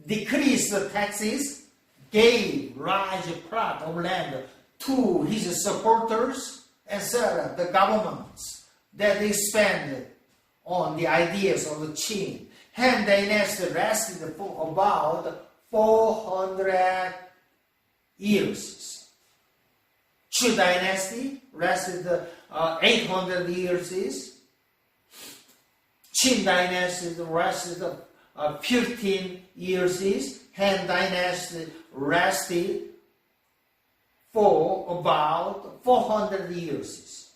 decreased the taxes, gave large plot of land to his supporters, and set up the governments that expanded on the ideas of the Qin. Han dynasty lasted for about 400 years. Chu dynasty lasted 800 years. Qin dynasty lasted 15 years. Han dynasty lasted for about 400 years.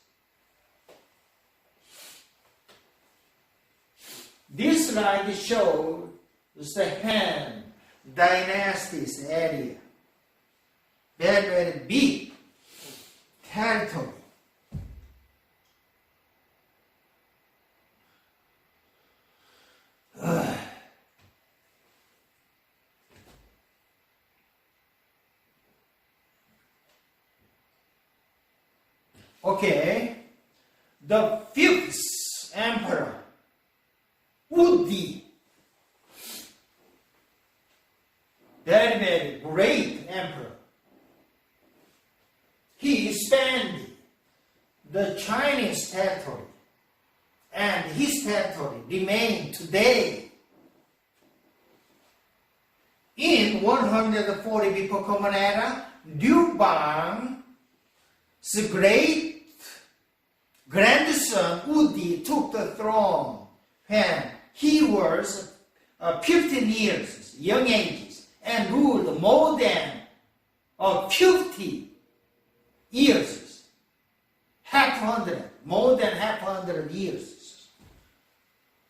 This slide shows the Han dynasty's area. Very, very big territory. Okay, the 5th emperor, Wudi, very, very great emperor. He expanded the Chinese territory, and his territory remained today. In 140 before Common Era, Liu Bang's great grandson Wudi took the throne when he was 15 years, young ages, and ruled more than 50 years, more than half hundred years.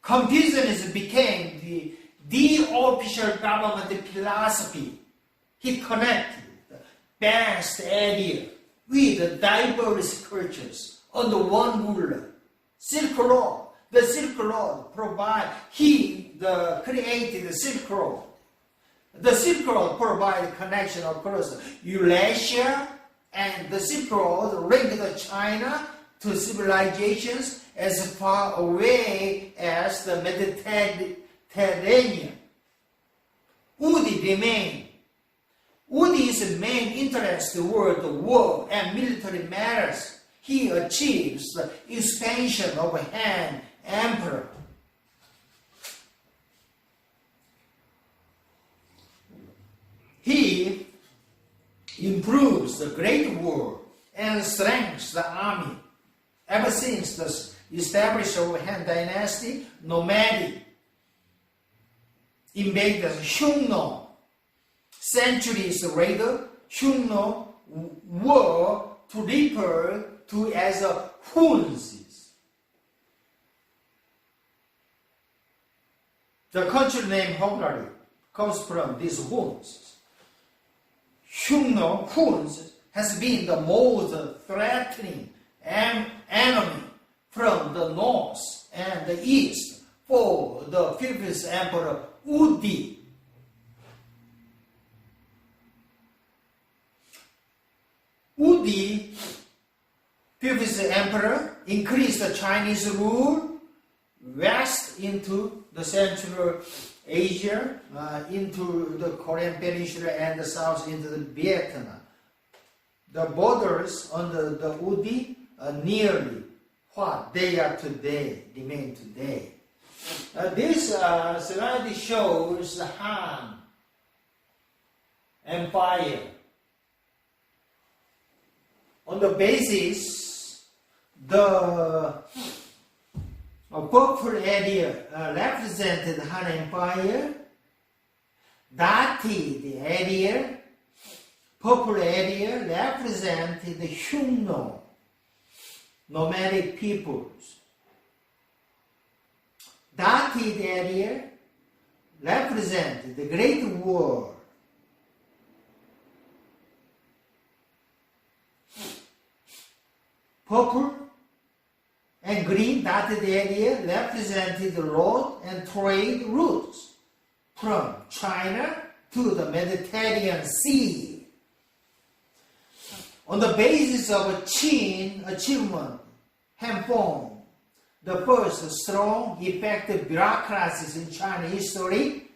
Confucianism became the official government philosophy. He connected the vast area with diverse cultures under one ruler. Silk Road. The Silk Road created the Silk Road. The Silk Road provided connection across Eurasia, and the Silk Road linked China to civilizations as far away as the Mediterranean Mediterranean. Woody's main interest toward war and military matters. He achieves the expansion of Han Emperor. He improves the Great War and strengthens the army. Ever since the establishment of Han Dynasty, nomadic invaders Hunno. Centuries later, Hunno were to refer to as Huns. The country name Hungary comes from these Huns. Huns has been the most threatening enemy from the north and the east for the previous emperor Wudi. Wudi, previous emperor, increased the Chinese rule west into the Central Asia, into the Korean Peninsula, and the south into the Vietnam. The borders under the Wudi are nearly what they are today, remain today. This slide shows the Han Empire. On the basis, the purple area represented Han Empire, dotted area, purple area represented the Hunno, nomadic peoples. Dotted area represented the Great War. Purple and green dotted area represented the road and trade routes from China to the Mediterranean Sea. On the basis of Qin achievement, Han formed the first strong, effective bureaucracies in China history.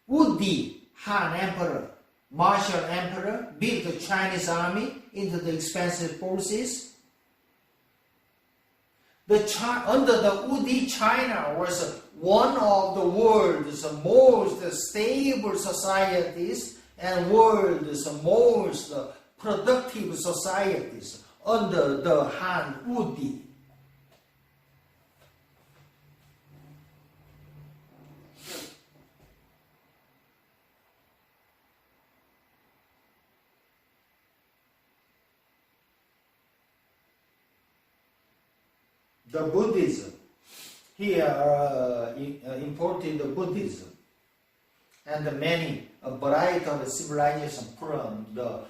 Wudi, Han Emperor, martial emperor, built the Chinese army into the expansive forces. Under the Wudi, China was one of the world's most stable societies and world's most productive societies under the Han Wudi. The Buddhism, here imported the Buddhism and the many variety of civilization from the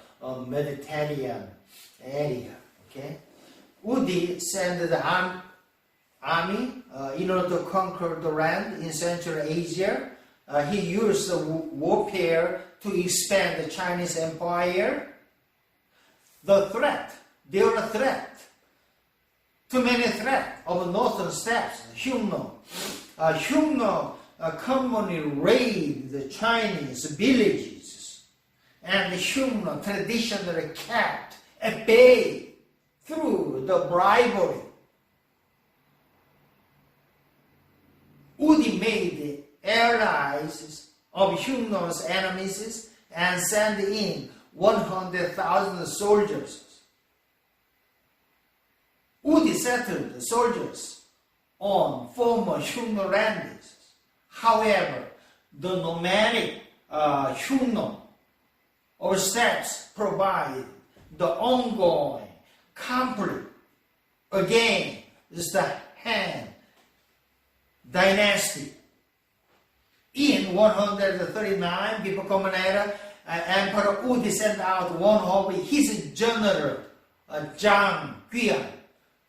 Mediterranean area. Okay, Wudi sent the army in order to conquer the land in Central Asia. He used the warfare to expand the Chinese empire. Their threat, too many threats of northern steppes, Hunno. Hunno commonly raid the Chinese villages, and Hunno traditionally kept at bay through the bribery. Wudi made allies of Hunno's enemies and sent in 100,000 soldiers. Wudi settled the soldiers on former Hunno lands. However, the nomadic Hunno or steppes provide the ongoing conflict against the Han Dynasty. In 139 before Common Era, Emperor Wudi sent out one of his general, Zhang Guan,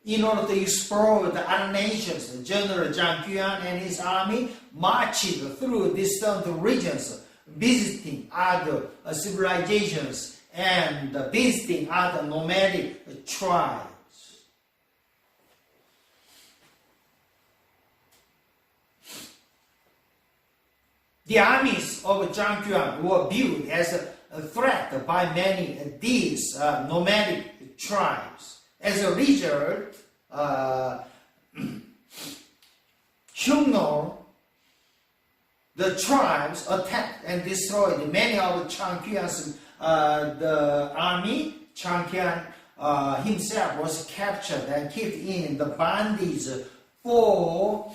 in order to explore the other nations. General Zhang Guan and his army marched through distant regions, visiting other civilizations and visiting other nomadic tribes. The armies of Zhang were viewed as a threat by many of these nomadic tribes. As a result, Hyungnor, the tribes attacked and destroyed many of Changkyuan's the army. Changkyuan himself was captured and kept in the bondage for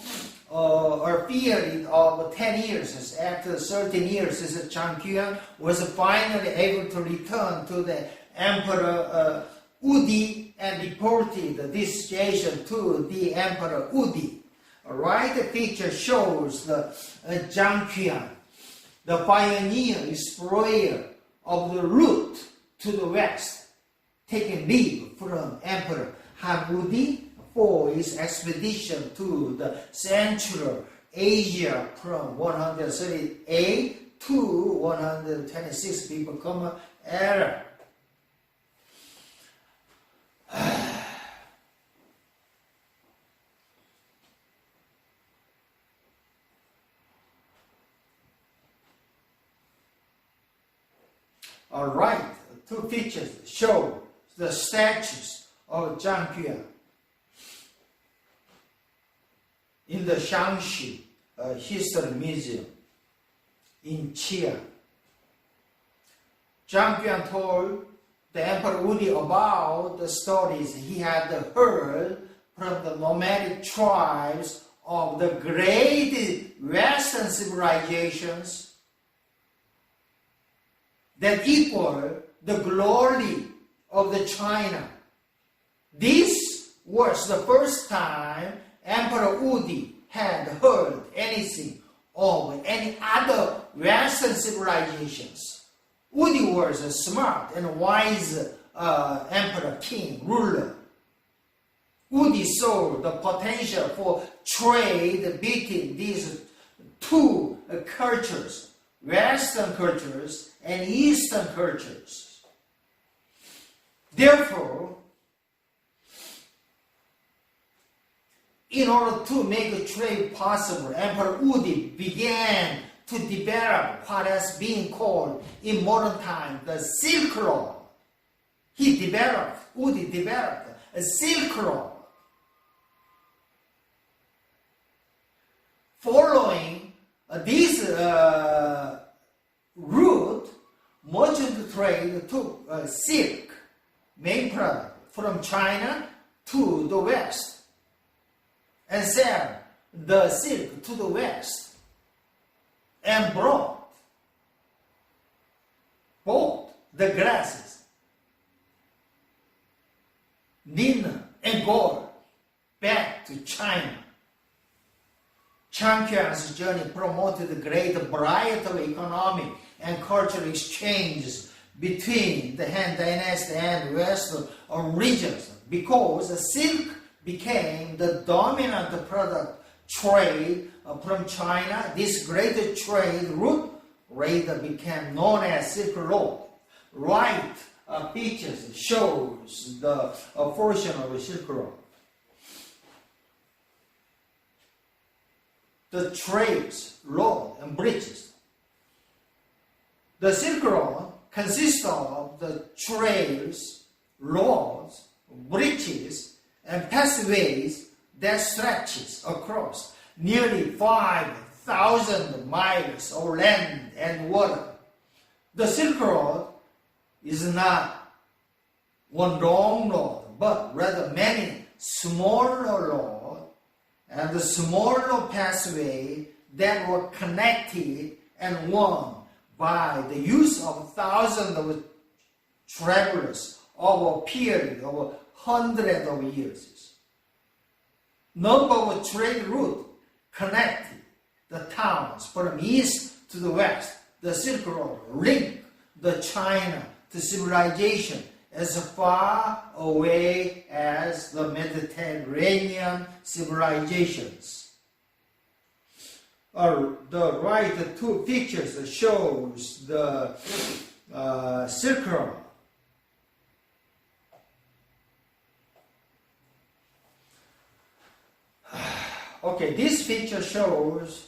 a period of 10 years. After 13 years, Changkyuan was finally able to return to the Emperor Udi and reported this situation to the Emperor Udi. A right picture shows the Zhang, the pioneer explorer of the route to the west, taking leave from Emperor Han for his expedition to the Central Asia from 138 to 126 before Common Era. All right, two pictures show the statues of Zhang in the Shaanxi History Museum in Xi'an. Zhang told the Emperor Udi about the stories he had heard from the nomadic tribes of the great Western civilizations that equal the glory of the China. This was the first time Emperor Udi had heard anything of any other Western civilizations. Udi was a smart and wise emperor, king, ruler. Udi saw the potential for trade between these two cultures, Western cultures and Eastern cultures. Therefore, in order to make a trade possible, Emperor Udi began to develop what has been called in modern times the Silk Road. Udi developed a Silk Road. Following this route, merchant trade took silk, main product, from China to the West and sell the silk to the West and brought both the grasses, linen and gold back to China. Changkyuan's journey promoted a great variety of economic and cultural exchanges between the Han Dynasty and Western regions because silk became the dominant product trade from China. This great trade route later became known as Silk Road. Right pictures shows the portion of the Silk Road. The trails, road, and bridges. The Silk Road consists of the trails, roads, bridges, and pathways that stretches across nearly 5,000 miles of land and water. The Silk Road is not one long road, but rather many smaller roads and the smaller pathway that were connected and won by the use of thousands of travelers over a period of hundreds of years. Number of trade routes connected the towns from east to the west. The Silk Road linked the China to civilization as far away as the Mediterranean civilizations. The right two pictures shows the Silk Road. Okay, this picture shows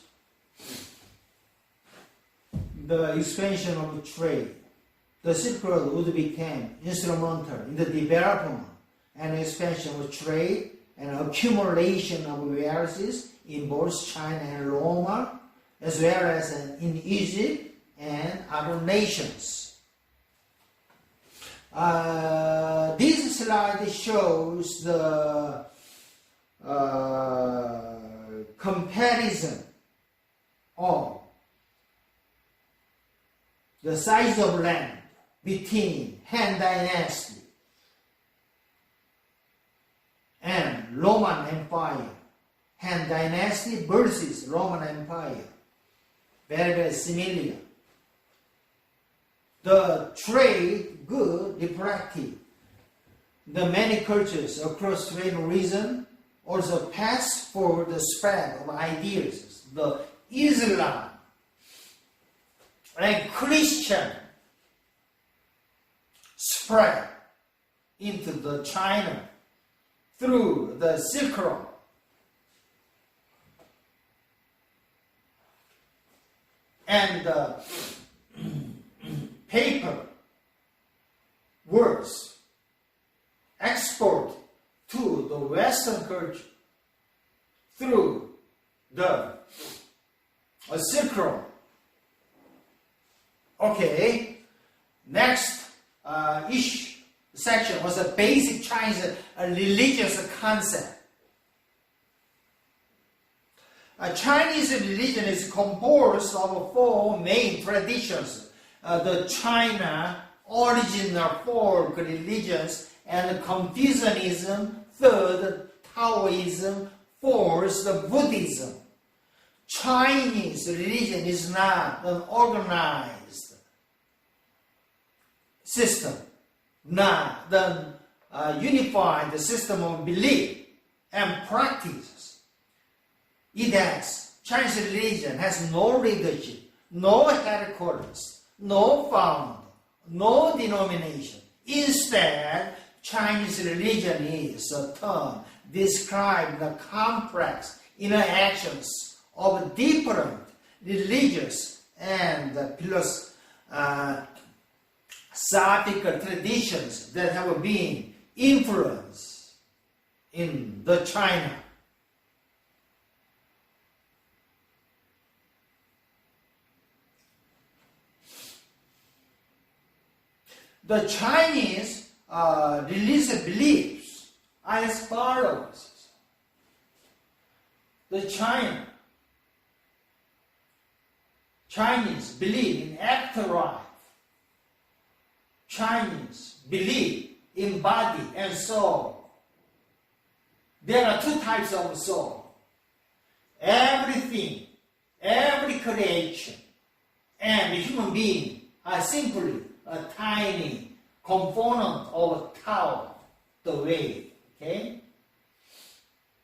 the expansion of trade, the Silk Road would become instrumental in the development and expansion of trade and accumulation of resources in both China and Roma, as well as in Egypt and other nations. This slide shows the comparison of the size of land between Han Dynasty and Roman Empire. Han Dynasty versus Roman Empire. Very, very similar. The trade, good, reflective. The many cultures across trade region also pass for the spread of ideas. The Islam and Christian spread into the China through the Silk Road. And the paper words export to the Western culture through the Silk Road. Okay, next section was a basic Chinese religious concept. Chinese religion is composed of four main traditions. The China original folk religions and Confucianism, third Taoism, fourth Buddhism. Chinese religion is not an organized system, not an unified system of belief and practices. Chinese religion has no leadership, no headquarters, no founder, no denomination. Instead, Chinese religion is a term describing the complex interactions of different religious and philosophical traditions that have been influenced in the China. The Chinese religious beliefs are as follows. The Chinese believe in afterlife. Chinese believe in body and soul. There are two types of soul. Everything, every creation, and the human being are simply a tiny component of Tao, the way. Okay?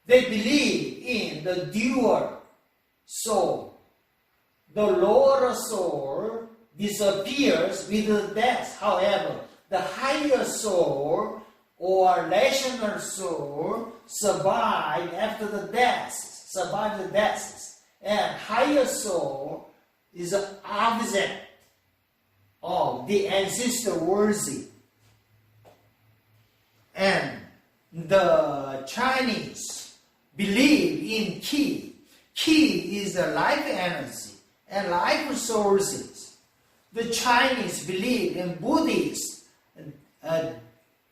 They believe in the dual soul. The lower soul disappears with death. However, the higher soul or rational soul survives after the death, and higher soul is an object of the ancestor worship. And the Chinese believe in Qi. Qi is the life energy and life sources. The Chinese believe in Buddhist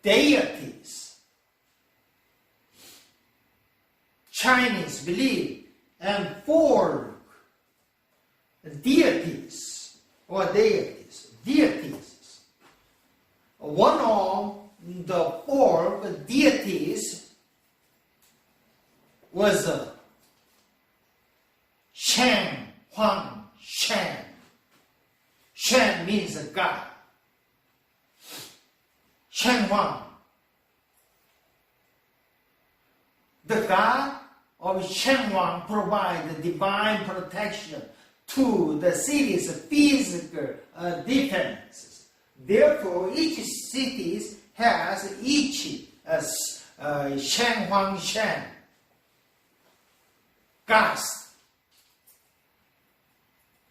deities. Chinese believe in folk deities or deities. One of the folk deities was Shen Huang Shen. Shen means God. Shen Huang. The God of Shen Huang provides divine protection to the city's physical defenses. Therefore, each city has each Shen Huang Shen gods.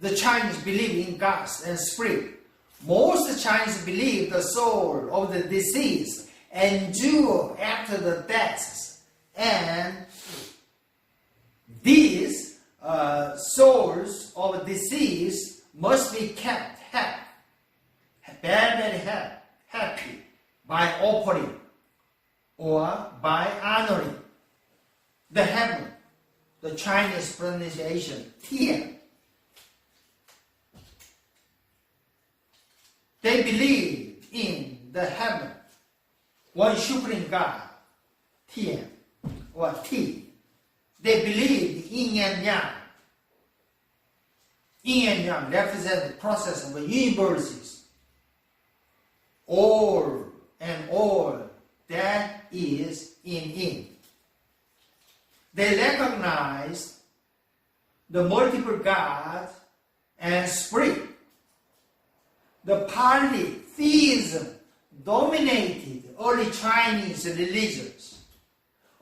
the Chinese believe in gods and spirit. Most Chinese believe the soul of the deceased endure after the death, and these souls of deceased must be kept very happy by offering or by honoring the heaven. The Chinese pronunciation, Tian. They believe in the heaven, one supreme God, Tian, or Ti. They believe in yin and yang. Yin and yang represent the process of universes. All and all that is in yin. They recognize the multiple gods and spirit. The polytheism dominated early Chinese religions.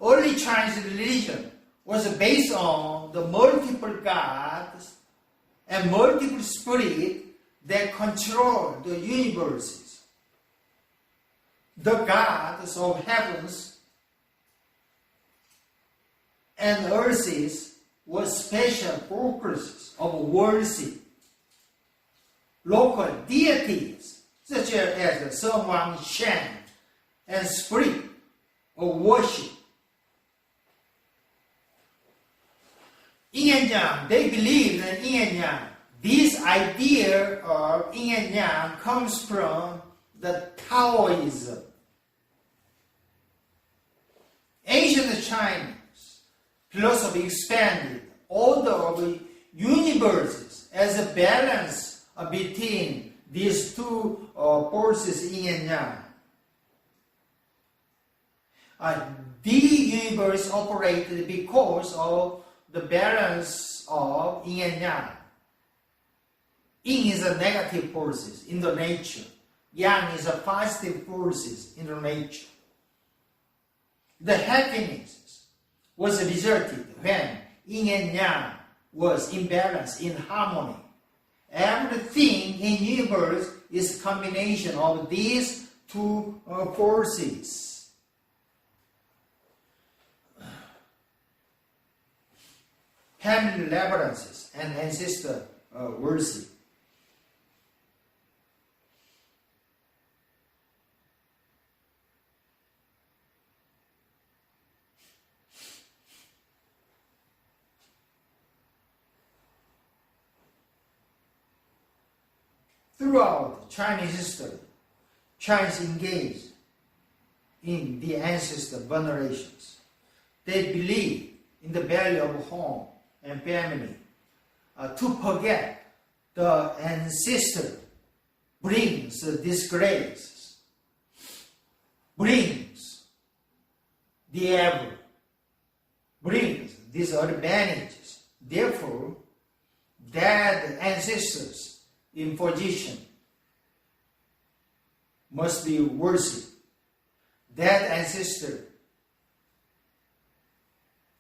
Early Chinese religion was based on the multiple gods and multiple spirits that control the universes. The gods of heavens and earths were special focuses of worship. Local deities such as someone Shen and spirit of worship. Yin and Yang, they believe in Yin and Yang. This idea of Yin and Yang comes from the Taoism. Ancient Chinese philosophy expanded order of universes as a balance between these two forces, yin and yang. The universe operated because of the balance of yin and yang. Yin is a negative forces in the nature. Yang is a positive forces in the nature. The happiness was resulted when yin and yang was in balance, in harmony. Everything in universe is combination of these two forces. Family reverences and ancestor worship. Throughout Chinese history, Chinese engaged in the ancestor venerations. They believe in the value of home and family. To forget the ancestor brings disgrace, brings the evil, brings disadvantages. Therefore, dead ancestors in position must be worshipped. That ancestor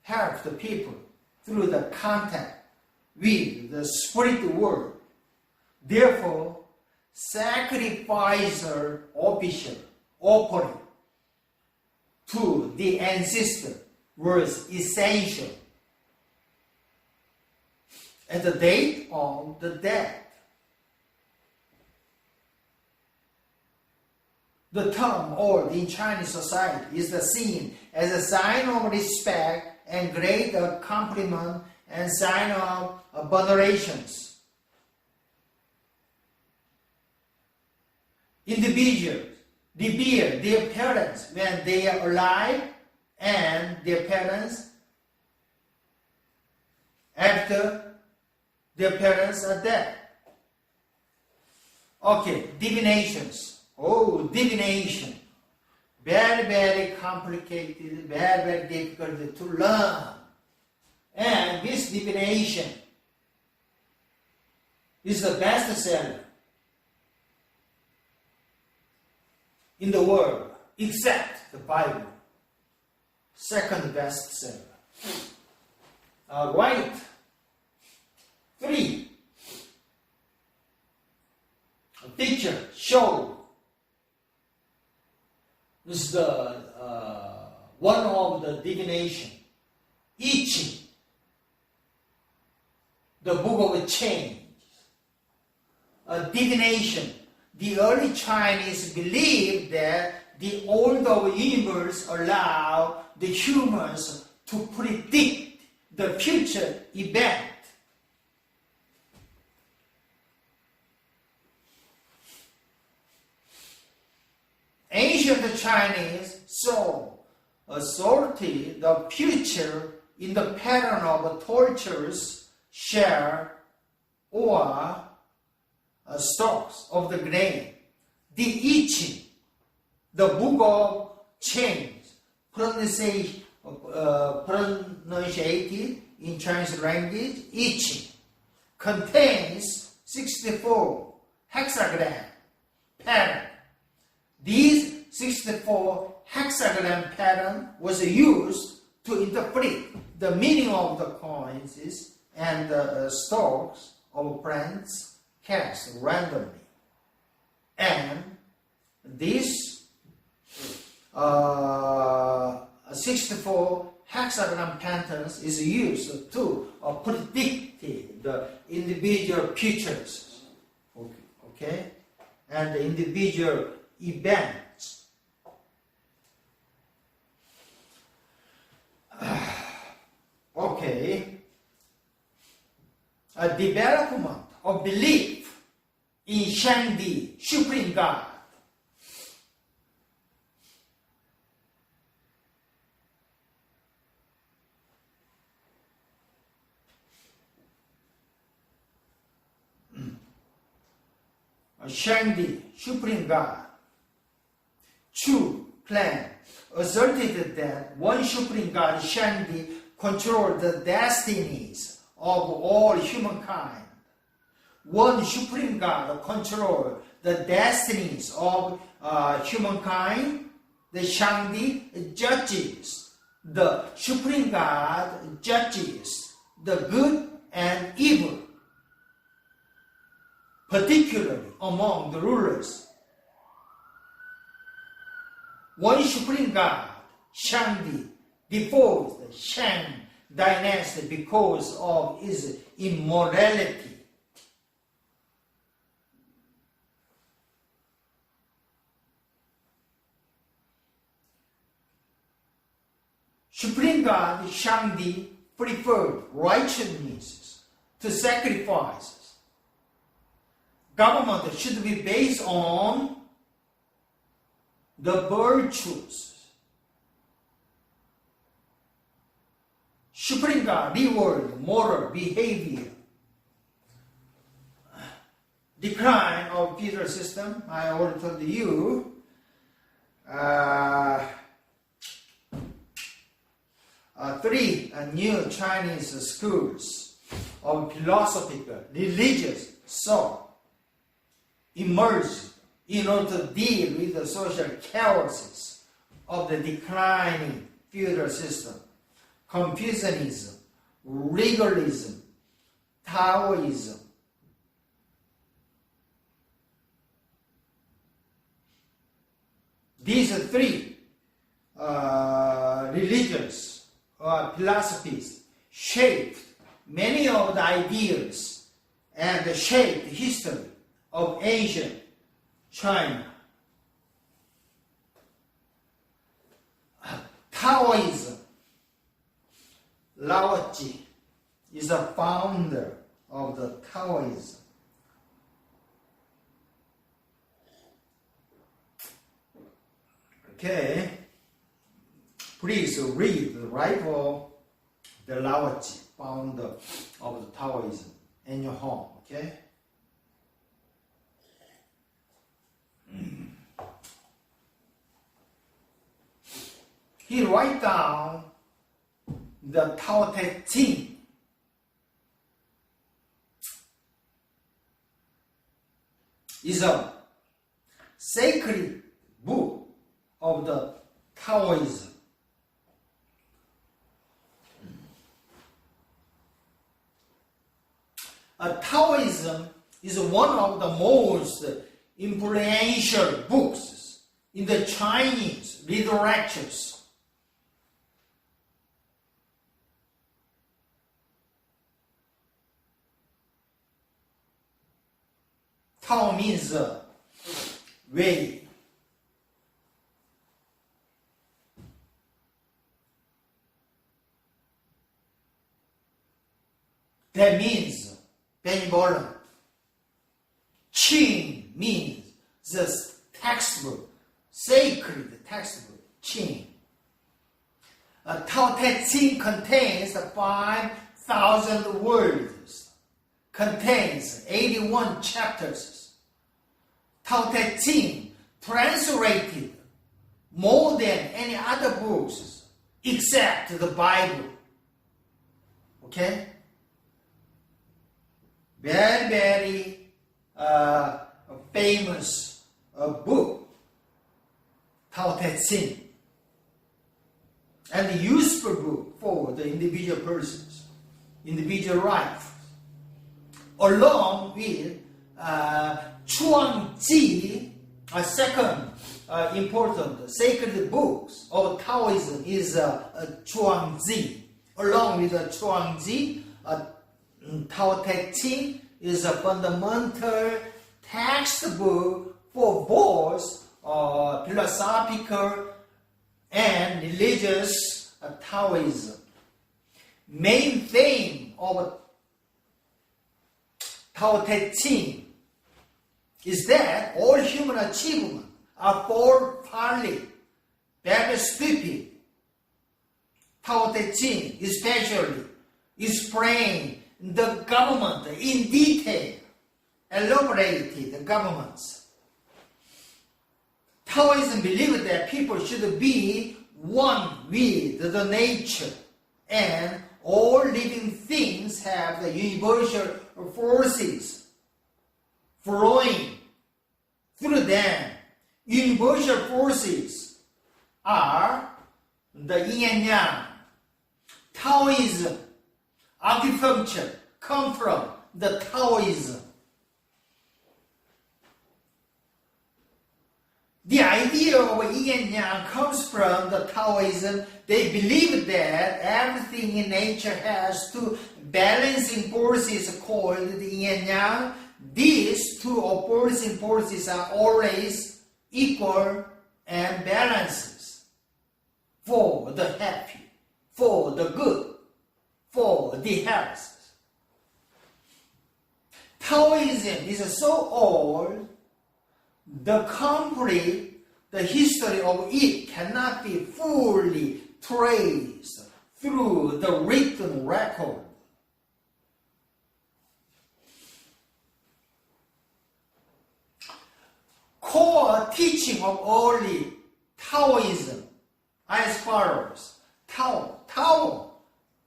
helped the people through the contact with the spirit world. Therefore, sacrificer official offering to the ancestor was essential. At the date of the death, the term old in Chinese society is seen as a sign of respect and great compliment and sign of venerations. Individuals revere their parents when they are alive and their parents after their parents are dead. Okay, divinations. Oh, divination. Very, very complicated, very, very difficult to learn. And this divination is the best seller in the world, except the Bible. Second best seller. Right. 3. picture show is the one of the divination, I Ching, the book of change. Divination. The early Chinese believed that the order of the universe allowed the humans to predict the future event. Ancient Chinese saw authority the future in the pattern of torches, share, or stalks of the grain. The I Ching, the book of change, pronunciated in Chinese language, I Ching, contains 64 hexagram pattern. These 64 hexagram pattern was used to interpret the meaning of the coins and the stalks of plants cast randomly. And this 64 hexagram patterns is used to predict the individual futures, okay, and the individual events. Okay, a development of belief in Shangdi, Supreme God. Shangdi, Supreme God. Chu clan asserted that one Supreme God, Shangdi, controlled the destinies of all humankind. One Supreme God controlled the destinies of humankind. The Shangdi judges. The Supreme God judges the good and evil, particularly among the rulers. One Supreme God, Shangdi, deposed the Shang dynasty because of its immorality. Supreme God Shangdi preferred righteousness to sacrifices. Government should be based on the virtues. Supreme God reward moral behavior. Decline of feudal system, I already told you. Three new Chinese schools of philosophical, religious thought emerged in order to deal with the social chaoses of the declining feudal system. Confucianism, legalism, Taoism. These three religions or philosophies shaped many of the ideas and shaped the history of ancient China. Taoism, Lao Tzu is a founder of the Taoism. Okay, please read the life of the Lao Tzu, founder of the Taoism, in your home. Okay. He write down the Tao Te Ching. Is a sacred book of the Taoism. Taoism is one of the most influential books in the Chinese literatures. Tao means way. That means benevolent. Qing means the textbook, sacred textbook, Qing. Tao Te Ching contains 5,000 words, contains 81 chapters. Tao Te Ching translated more than any other books except the Bible. Okay? Very, very famous book, Tao Te Ching, and a useful book for the individual persons, individual rights, along with Chuang Ji, a second important sacred books of Taoism is Chuang Ji. Along with Chuang Ji, Tao Te Ching is a fundamental textbook for both philosophical and religious Taoism. Main theme of Tao Te Ching is that all human achievements are foolhardy, very stupid. Tao Te Ching especially explains the government in detail, elaborated governments. Taoism believes that people should be one with the nature, and all living things have the universal forces flowing through them. Universal forces are the yin and yang. Taoism, acupuncture come from the Taoism. The idea of yin and yang comes from the Taoism. They believe that everything in nature has two balancing forces called the yin and yang. These two opposing forces are always equal and balances for the happy, for the good, for the health. Taoism is so old, the history of it cannot be fully traced through the written record. Core teaching of early Taoism as follows. Tao,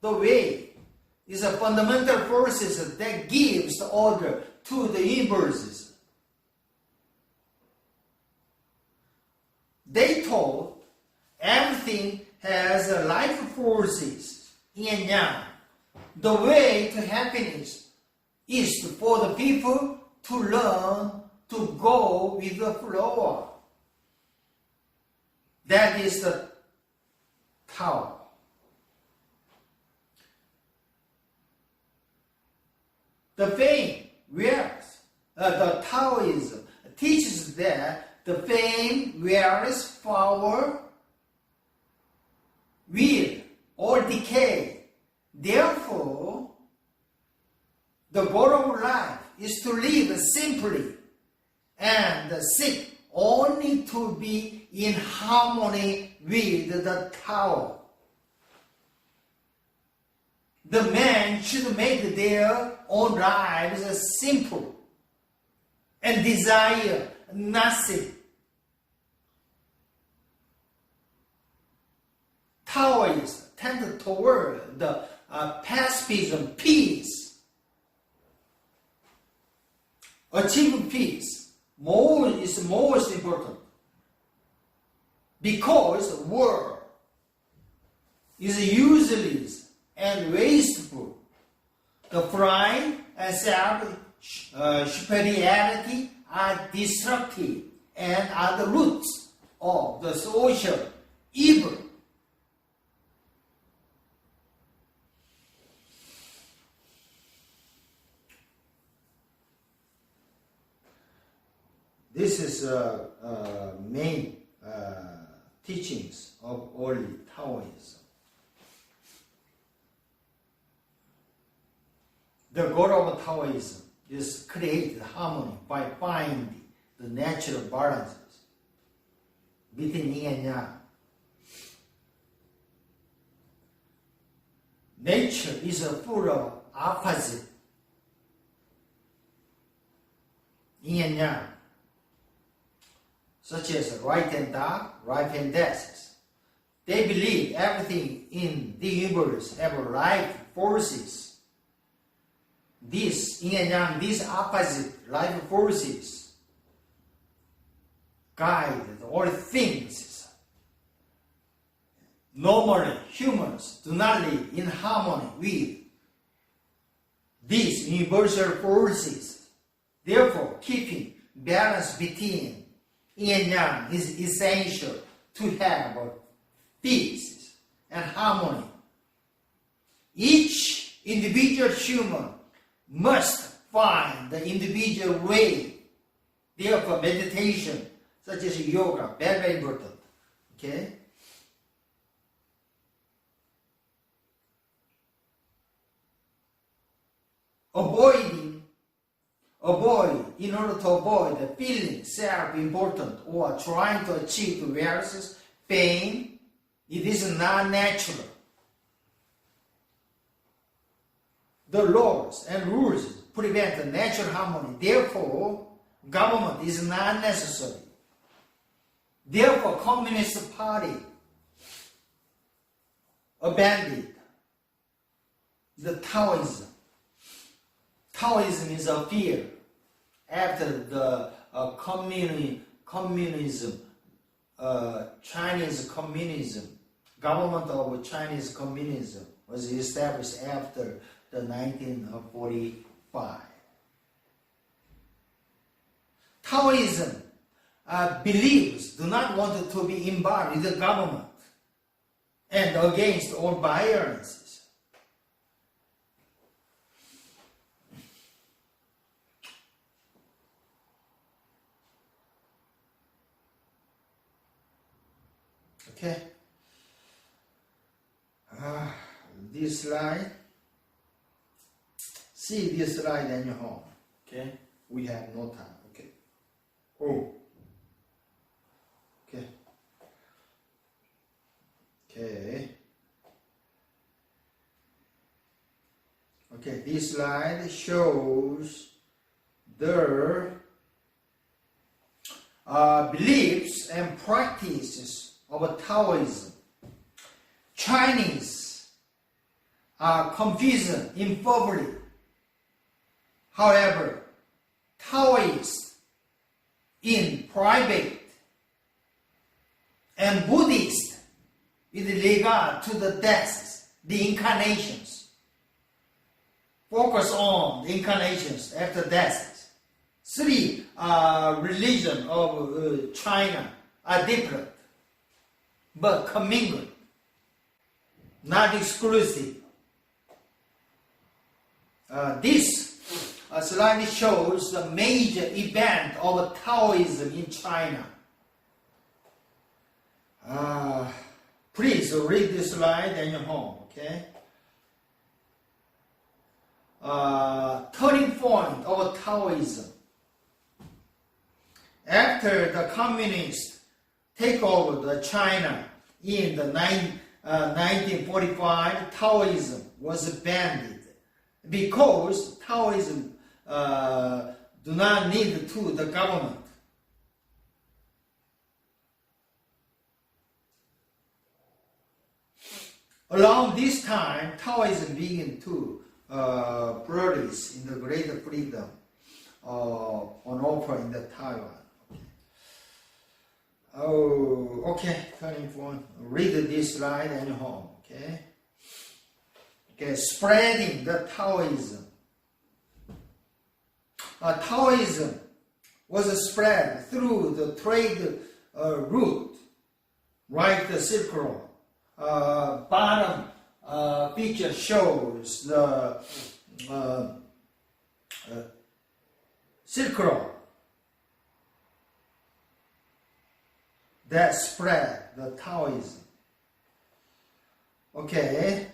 the way, is a fundamental forces that gives the order to the universes. They taught everything has life forces, yin and yang. The way to happiness is for the people to learn to go with the flow. That is the Tao. The fame, the Taoism teaches that the fame, whereas power, will or decay. Therefore, the goal of life is to live simply and seek only to be in harmony with the Tao. The men should make their own lives simple and desire nothing. Taoists tend toward the pacifism, peace. Achieving peace is most important, because war is useless and wasteful. The pride and self-superiority are destructive and are the roots of the social evil. This is main teachings of early Taoism. The goal of Taoism is create harmony by finding the natural balances between yin and yang. Nature is full of opposite, yin and yang, such as light and dark, life and death. They believe everything in the universe have life forces. These yin and yang, these opposite life forces guide all things. Normally, humans do not live in harmony with these universal forces. Therefore, keeping balance between yin and yang is essential to have peace and harmony. Each individual human must find the individual way. Therefore, meditation, such as yoga, very, very important. Okay? In order to avoid the feeling self-important or trying to achieve the versus pain, it is not natural. The laws and rules prevent the natural harmony. Therefore, government is not necessary. Therefore, Communist Party abandoned the Taoism. Taoism is a fear after the communism, Chinese communism, government of Chinese communism was established after the 1945. Taoism beliefs do not want to be involved with the government and against all violences. Okay. This slide. See this slide in your home. Okay. We have no time. Okay. Oh. Okay. Okay. Okay. This slide shows the beliefs and practices of Taoism. Chinese are confused in public. However, Taoists in private and Buddhists with regard to the deaths, the incarnations, focus on the incarnations after death. Three religions of China are different, but commingled, not exclusive. This slide shows the major event of Taoism in China. Please read this slide in your home, okay? Turning point of Taoism. After the communists take over the China in the 1945, Taoism was banned because Taoism do not need to the government. Around this time, Taoism began to flourish in the greater freedom on offer in the Taiwan. Oh, okay, turning point. Read this slide in your home, okay? Okay, spreading the Taoism. Taoism was spread through the trade route, right? The Silk Road. Bottom picture shows the Silk Road that spread the Taoism. Okay,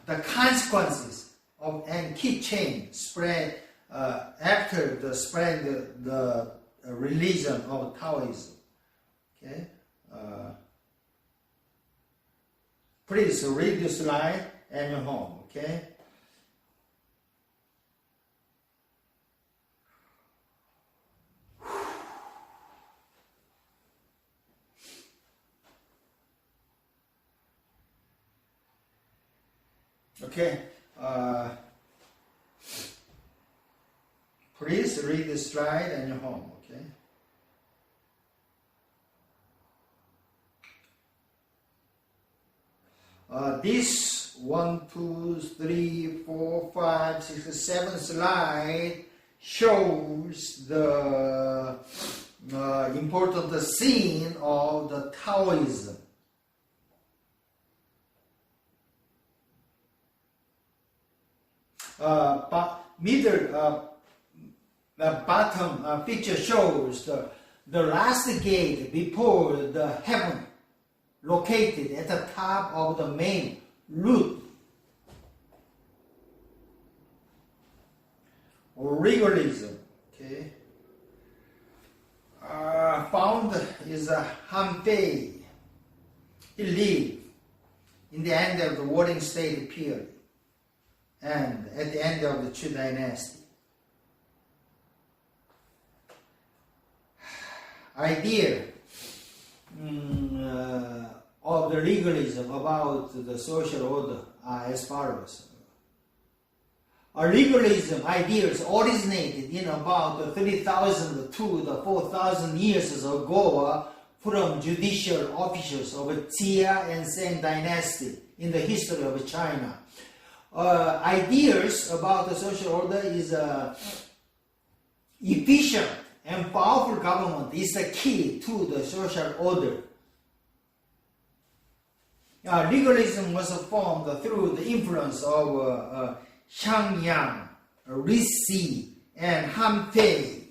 the consequences of and keep chain spread after the spread the religion of Taoism. Okay, please read the slide at your home. Okay. Okay, please read the slide at your home, okay? This 1, 2, 3, 4, 5, 6, 7 slide shows the important scene of the Taoism. Bottom picture shows the last gate before the heaven, located at the top of the main route. Regalism, okay. Found is Han Fei. He lived in the end of the warring state period and at the end of the Chu dynasty. Idea of the legalism about the social order are as follows. Legalism ideas originated in about 3,000 to 4,000 years ago from judicial officials of Jia and Shang dynasty in the history of China. Ideas about the social order is efficient and powerful government is the key to the social order. Legalism was formed through the influence of Xiangyang, Risi, and Han Fei.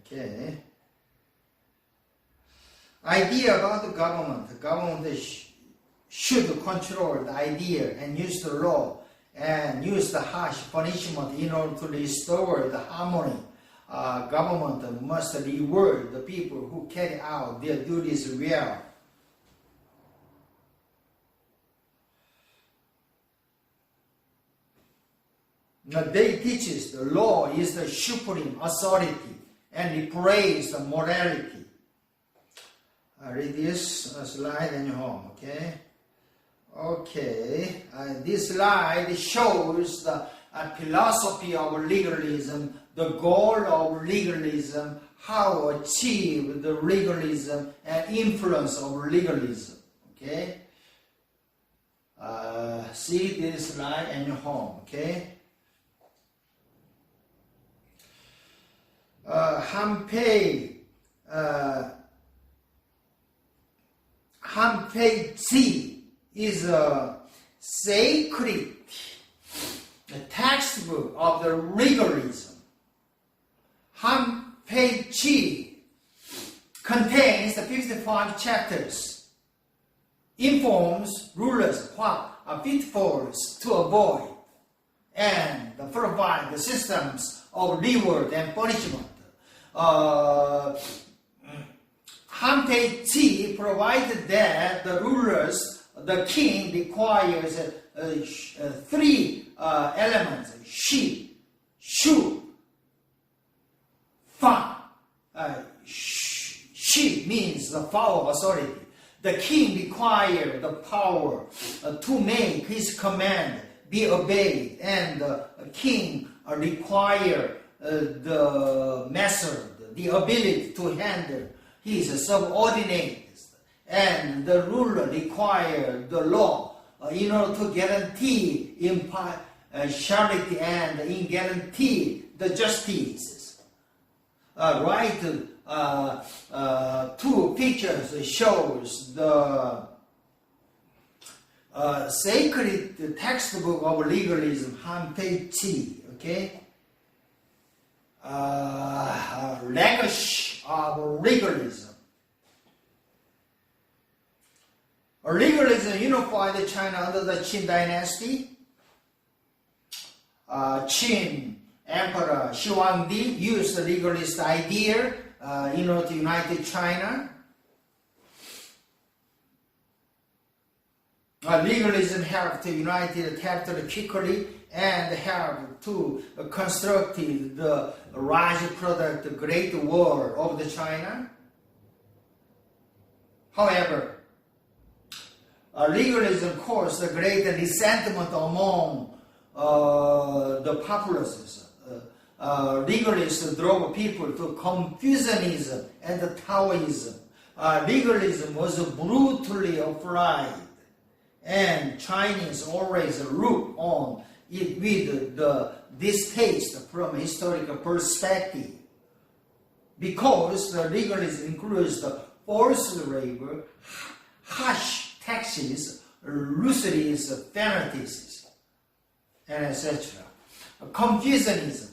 Okay. Idea about the government. The government should control the idea and use the law and use the harsh punishment in order to restore the harmony. Government must reward the people who carry out their duties well. They teaches the law is the supreme authority and it praise the morality. Read this slide in your home, okay? Okay, this slide shows the philosophy of legalism, the goal of legalism, how to achieve the legalism and influence of legalism, okay? See this slide in your home, okay? Han Fei Ji is a sacred textbook of the legalism. Han Fei Ji contains the 55 chapters, informs rulers what are pitfalls to avoid, and provide the systems of reward and punishment. Han Fei Ji provided that the rulers, the king requires three elements: Shi, Shu, Fan. Shi means the power of authority. The king requires the power to make his command be obeyed, and the king requires the method, the ability to handle his subordinates, and the ruler requires the law in order to guarantee impartiality and guarantee the justice. Right, two pictures shows the sacred textbook of legalism, Han Pei Chi, okay? Legacy of legalism. Legalism unified China under the Qin dynasty. Qin Emperor Shi Huangdi used the legalist idea in order to unite China. Legalism helped to unite the territory quickly and helped to construct the Raj product, the Great Wall of the China. However, legalism caused a great resentment among the populaces. Legalists drove people to Confucianism and Taoism. Legalism was brutally applied, and Chinese always look on it with the distaste from a historical perspective, because the legalism includes the forced labor, harsh taxes, luxurious fanatics, and etc. Confucianism.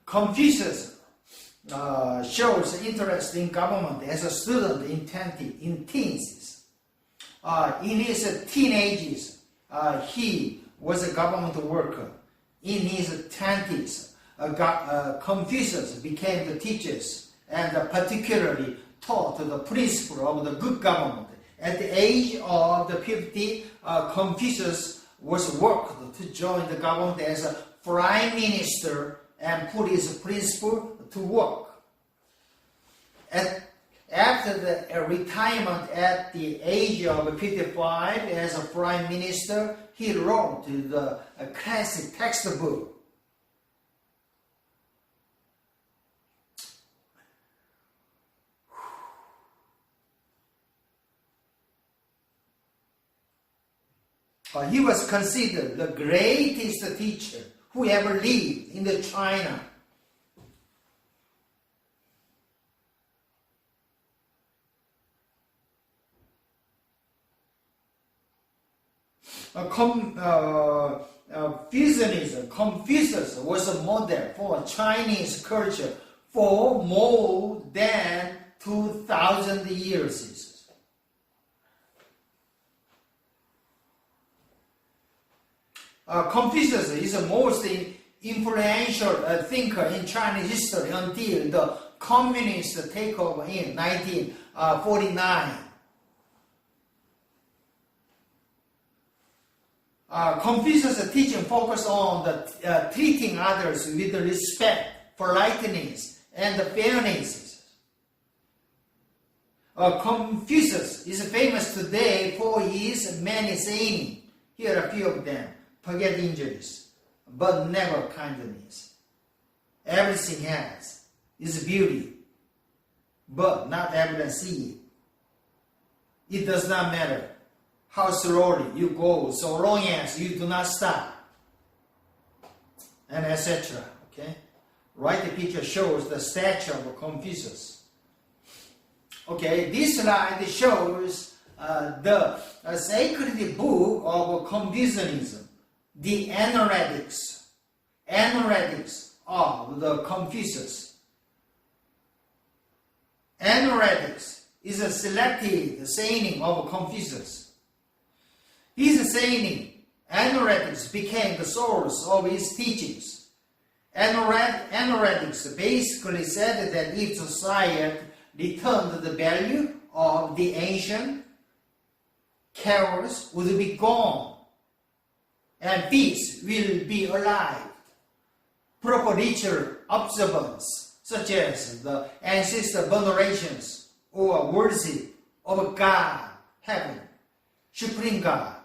Confucius shows interest in government as a student in teens. In his teenagers, he was a government worker. In his 20s, Confucius became the teachers and particularly taught the principle of the good government. At the age of 50, Confucius was worked to join the government as a prime minister and put his principle to work. After the retirement at the age of 55 as a prime minister, he wrote the classic textbook. He was considered the greatest teacher who ever lived in the China. Confucius was a model for Chinese culture for more than 2,000 years. Confucius is the most influential thinker in Chinese history until the communist takeover in 1949. Confucius' teaching focused on treating others with respect, politeness, and fairness. Confucius is famous today for his many sayings. Here are a few of them. Forget injuries, but never kindness. Everything has is beauty, but not everyone see it. It does not matter how slowly you go, so long as you do not stop, and etc. Okay, right picture shows the statue of Confucius. Okay, this slide shows the sacred book of Confucianism, the Analects of the Confucius. Analects is a selected saying of Confucius. His saying, Analects, became the source of his teachings. Analects basically said that if society returned the value of the ancient, chaos would be gone, and peace will be alive. Proper ritual observance, such as the ancestor venerations or worship of God, heaven, supreme God,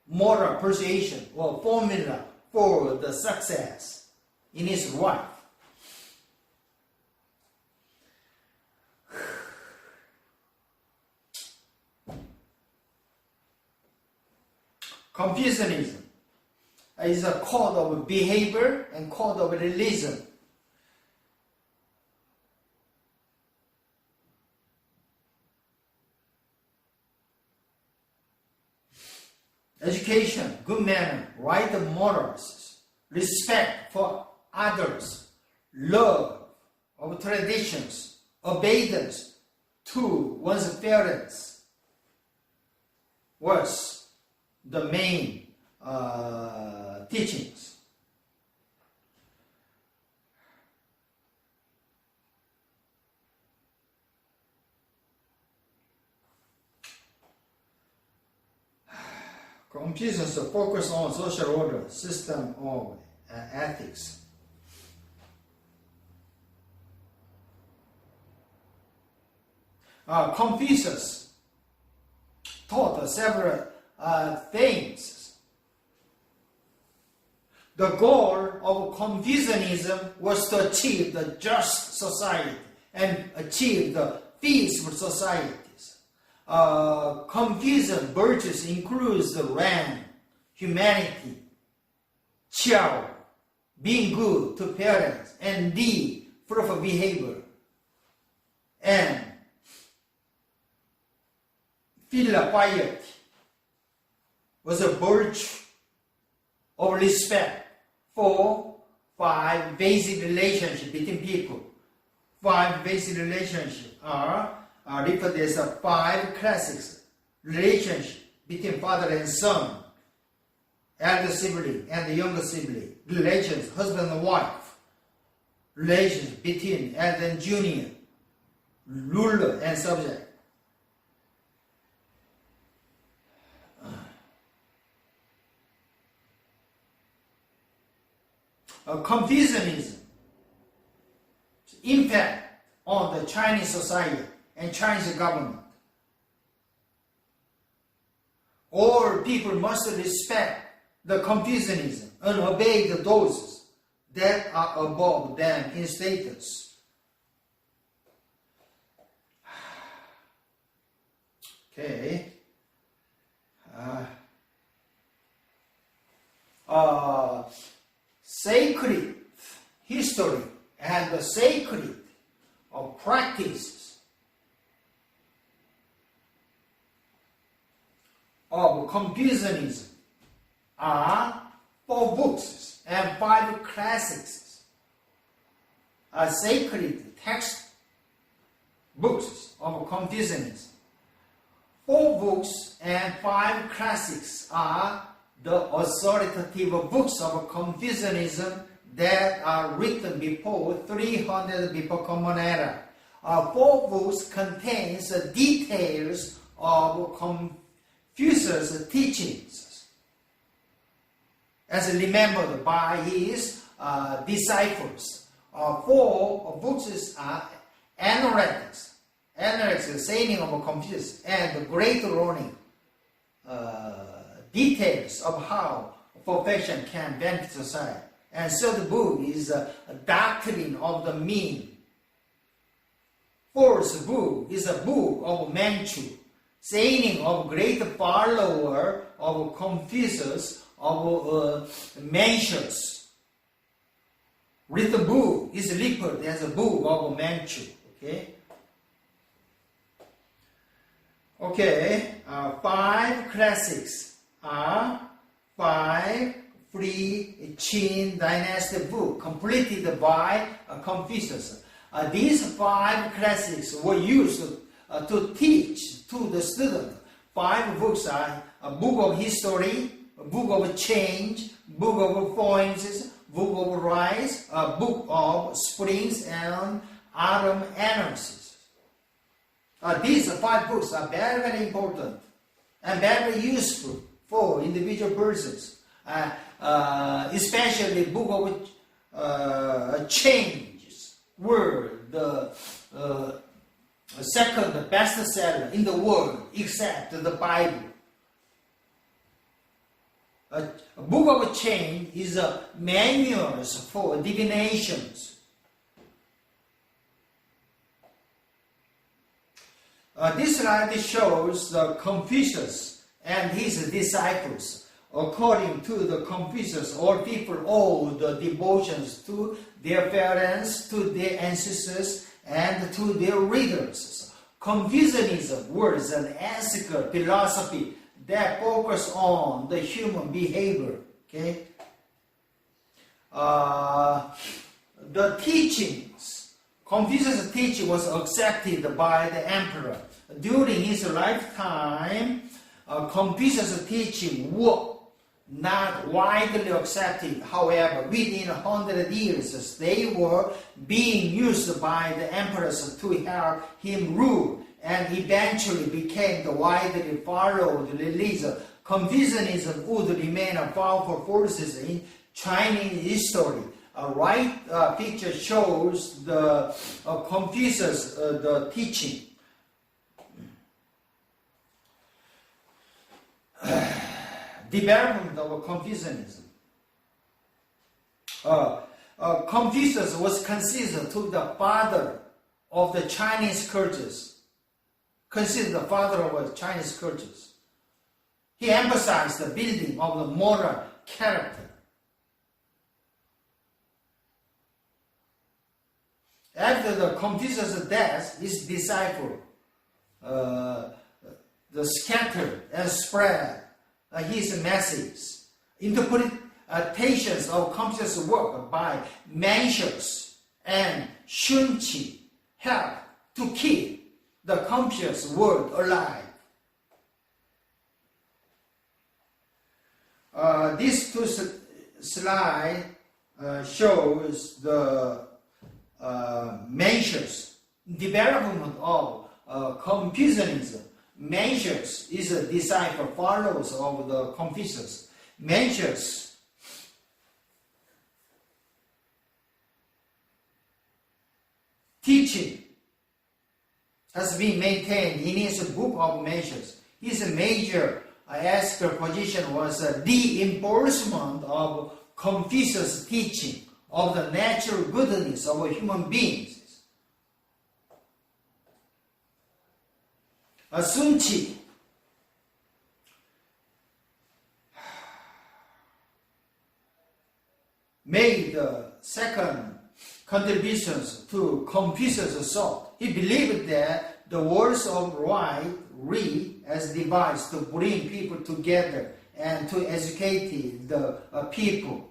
moral persuasion or formula for the success in his life. Confucianism is a code of behavior and code of religion. Education, good manner, right morals, respect for others, love of traditions, obedience to one's parents was the main teachings. Confucius focus on social order, system of ethics. Confucius taught several things. The goal of Confucianism was to achieve the just society and achieve the peaceful societies. Confucian virtues includes the ren, humanity, qiao, being good to parents, and di, proper behavior, and filial piety was a virtue of respect for 5 basic relationships between people. 5 basic relationships are referred as 5 classics relationships between father and son, elder sibling and younger sibling, relations husband and wife, relations between elder and junior, ruler and subject. Confucianism impact on the Chinese society and Chinese government. All people must respect the Confucianism and obey those that are above them in status. Okay. Sacred history and the sacred practices of Confucianism are 4 books and 5 classics, sacred text books of Confucianism. 4 books and 5 classics are the authoritative books of Confucianism that are written before 300 before Common Era. 4 books contains details of Confucius' teachings, as remembered by his disciples. 4 books are Analects, the saying of Confucius, and the Great Learning, details of how perfection can benefit society. And 3rd book is a doctrine of the mean. 4th book is a book of Manchu, saying of great follower of Confucius, of Mencius. Written book is referred as a book of Manchu. Okay, 5 classics are 5 free Qin dynasty book completed by Confucius. These 5 classics were used to teach to the student. 5 books are a book of history, a book of change, book of poems, book of rise, a book of springs and autumn analysis. These 5 books are very, very important and very useful for individual persons, especially book of changes were the second bestseller in the world except the Bible. A book of change is a manuals for divinations. This slide shows Confucius and his disciples According to the Confucius, all people owe the devotions to their parents, to their ancestors, and to their leaders. Confucianism was an ethical philosophy that focused on the human behavior. Okay? The teachings, Confucius' teaching was accepted by the emperor. During his lifetime, Confucius' teaching was not widely accepted. However, within 100 years, they were being used by the emperors to help him rule, and eventually became the widely followed religion. Confucianism would remain a powerful force in Chinese history. A right picture shows the Confucius the teaching. Development of Confucianism. Confucius was considered to the father of the Chinese cultures. Considered the father of the Chinese cultures. He emphasized the building of the moral character. After the Confucius' death, his disciple scattered and spread his message. Interpretations of Confucius' work by Mencius and Joon helped to keep the Confucius word alive. These two slides shows the Mencius development of Confucianism. Mencius is a disciple, followers of the Confucius. Mencius teaching has been maintained in his book of Mencius. His major ethical position was the reinforcement of Confucius' teaching of the natural goodness of human beings. Joon made the second contributions to Confucius' thought. He believed that the words of right read as device to bring people together and to educate the people.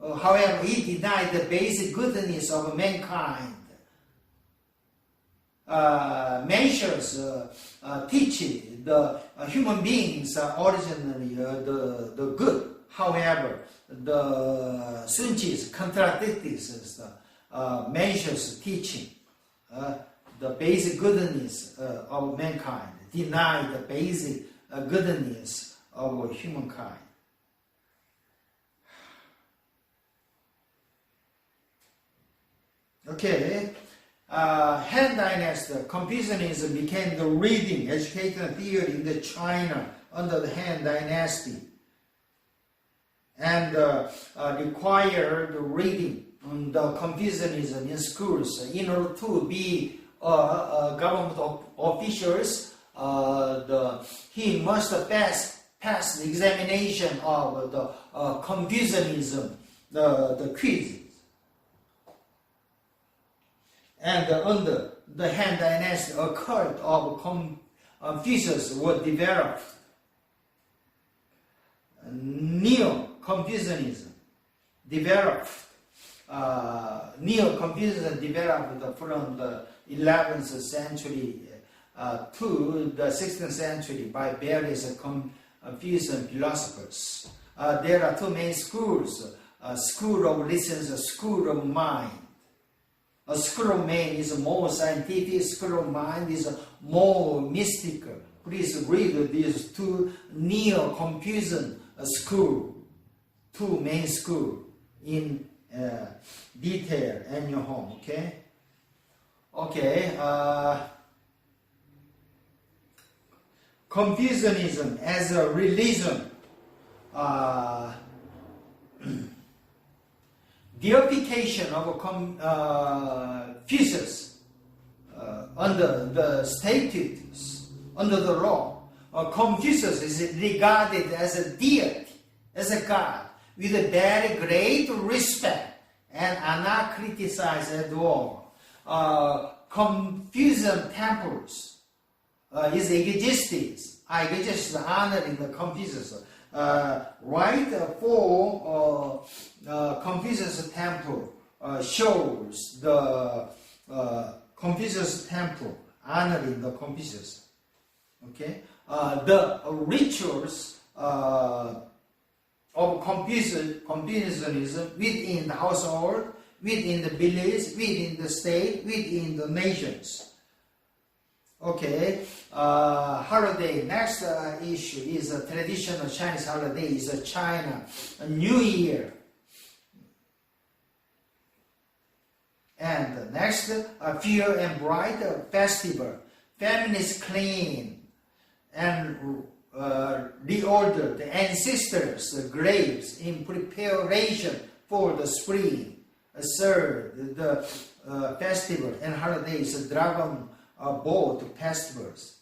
However, he denied the basic goodness of mankind. Mencius teaching the human beings are originally the good. However, the Joon contradicts Mencius teaching. The basic goodness of mankind, deny the basic goodness of humankind. Okay, Han Dynasty, Confucianism became the leading educational theory in the China under the Han Dynasty, and required reading the Confucianism in schools in order to be government officials. He must pass the examination of the Confucianism, the quiz. And under the Han Dynasty, a cult of Confucius was developed. Neo-Confucianism developed. Neo-Confucianism developed from the 11th century to the 16th century by various Confucian philosophers. There are two main schools: school of reason, school of mind. A school of mind is more scientific, school of mind is more mystical. Please read these two Neo-Confucian school, two main schools in detail in your home, okay? Okay, Confucianism as a religion. The application of Confucius under the statutes, under the law, Confucius is regarded as a deity as a god with a very great respect and are not criticized at all. Confucian temples is existence. Exists honoring the Confucius. Right for Confucius temple shows the Confucius temple honoring the Confucius. Okay, the rituals of Confucianism within the household, within the village, within the state, within the nations. Okay, holiday. Next issue is a traditional Chinese holiday is a China New Year. And next, Fear and Bright Festival. Families clean and reorder the ancestors' graves in preparation for the spring. Third, the festival and holidays, dragon boat festivals.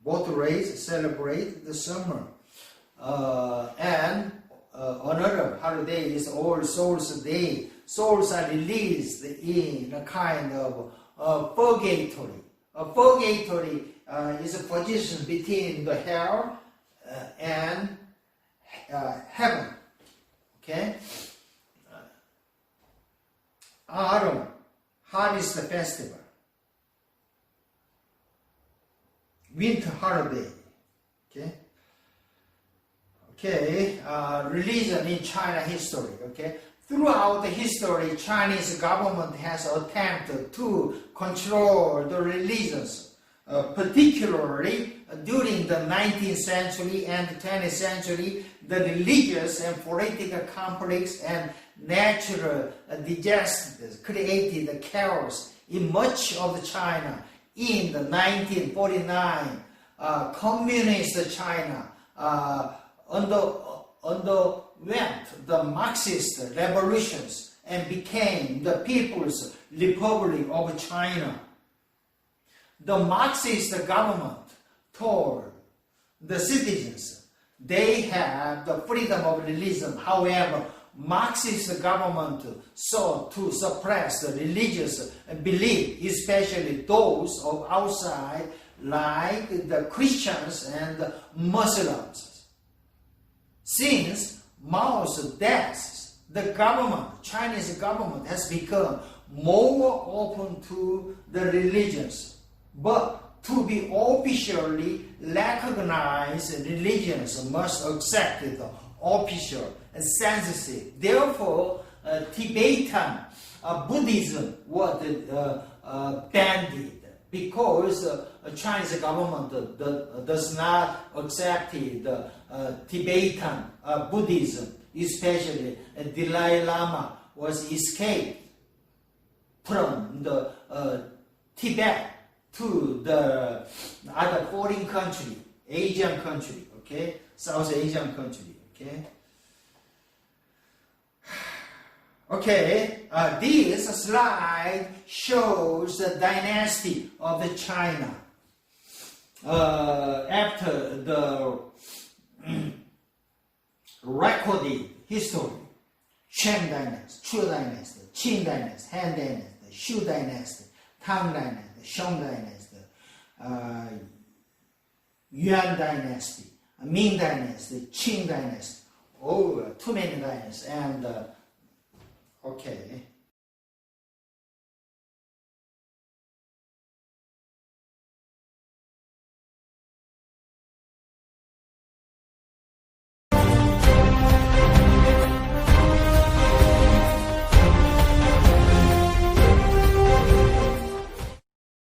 Boat race celebrate the summer. And another holiday is All Souls Day. Souls are released in a kind of purgatory. A purgatory is a position between the hell and heaven. Okay? Autumn, harvest festival. Winter holiday. Okay? Okay, religion in China history. Okay? Throughout the history, Chinese government has attempted to control the religions, particularly during the 19th century and 20th century. The religious and political conflicts and natural disasters created chaos in much of China. In the 1949, communist China underwent the Marxist revolutions and became the People's Republic of China. The Marxist government told the citizens they have the freedom of religion. However, Marxist government sought to suppress the religious belief, especially those of outside, like the Christians and the Muslims. Since Mao's death, the government, Chinese government, has become more open to the religions. But to be officially recognized, religions must accept the official censorship. Therefore, Tibetan Buddhism was banned because Chinese government does not accept the Tibetan Buddhism, especially Dalai Lama was escaped from the Tibet to the other foreign country, Asian country, okay, South Asian country, okay. Okay, this slide shows the dynasty of the China after the recorded history. Shang dynasty, Chu dynasty, Qin dynasty, Han dynasty, Shu dynasty, Tang dynasty, Shang dynasty, Yuan dynasty, Ming dynasty, Qing dynasty. Oh, too many dynasties. And okay.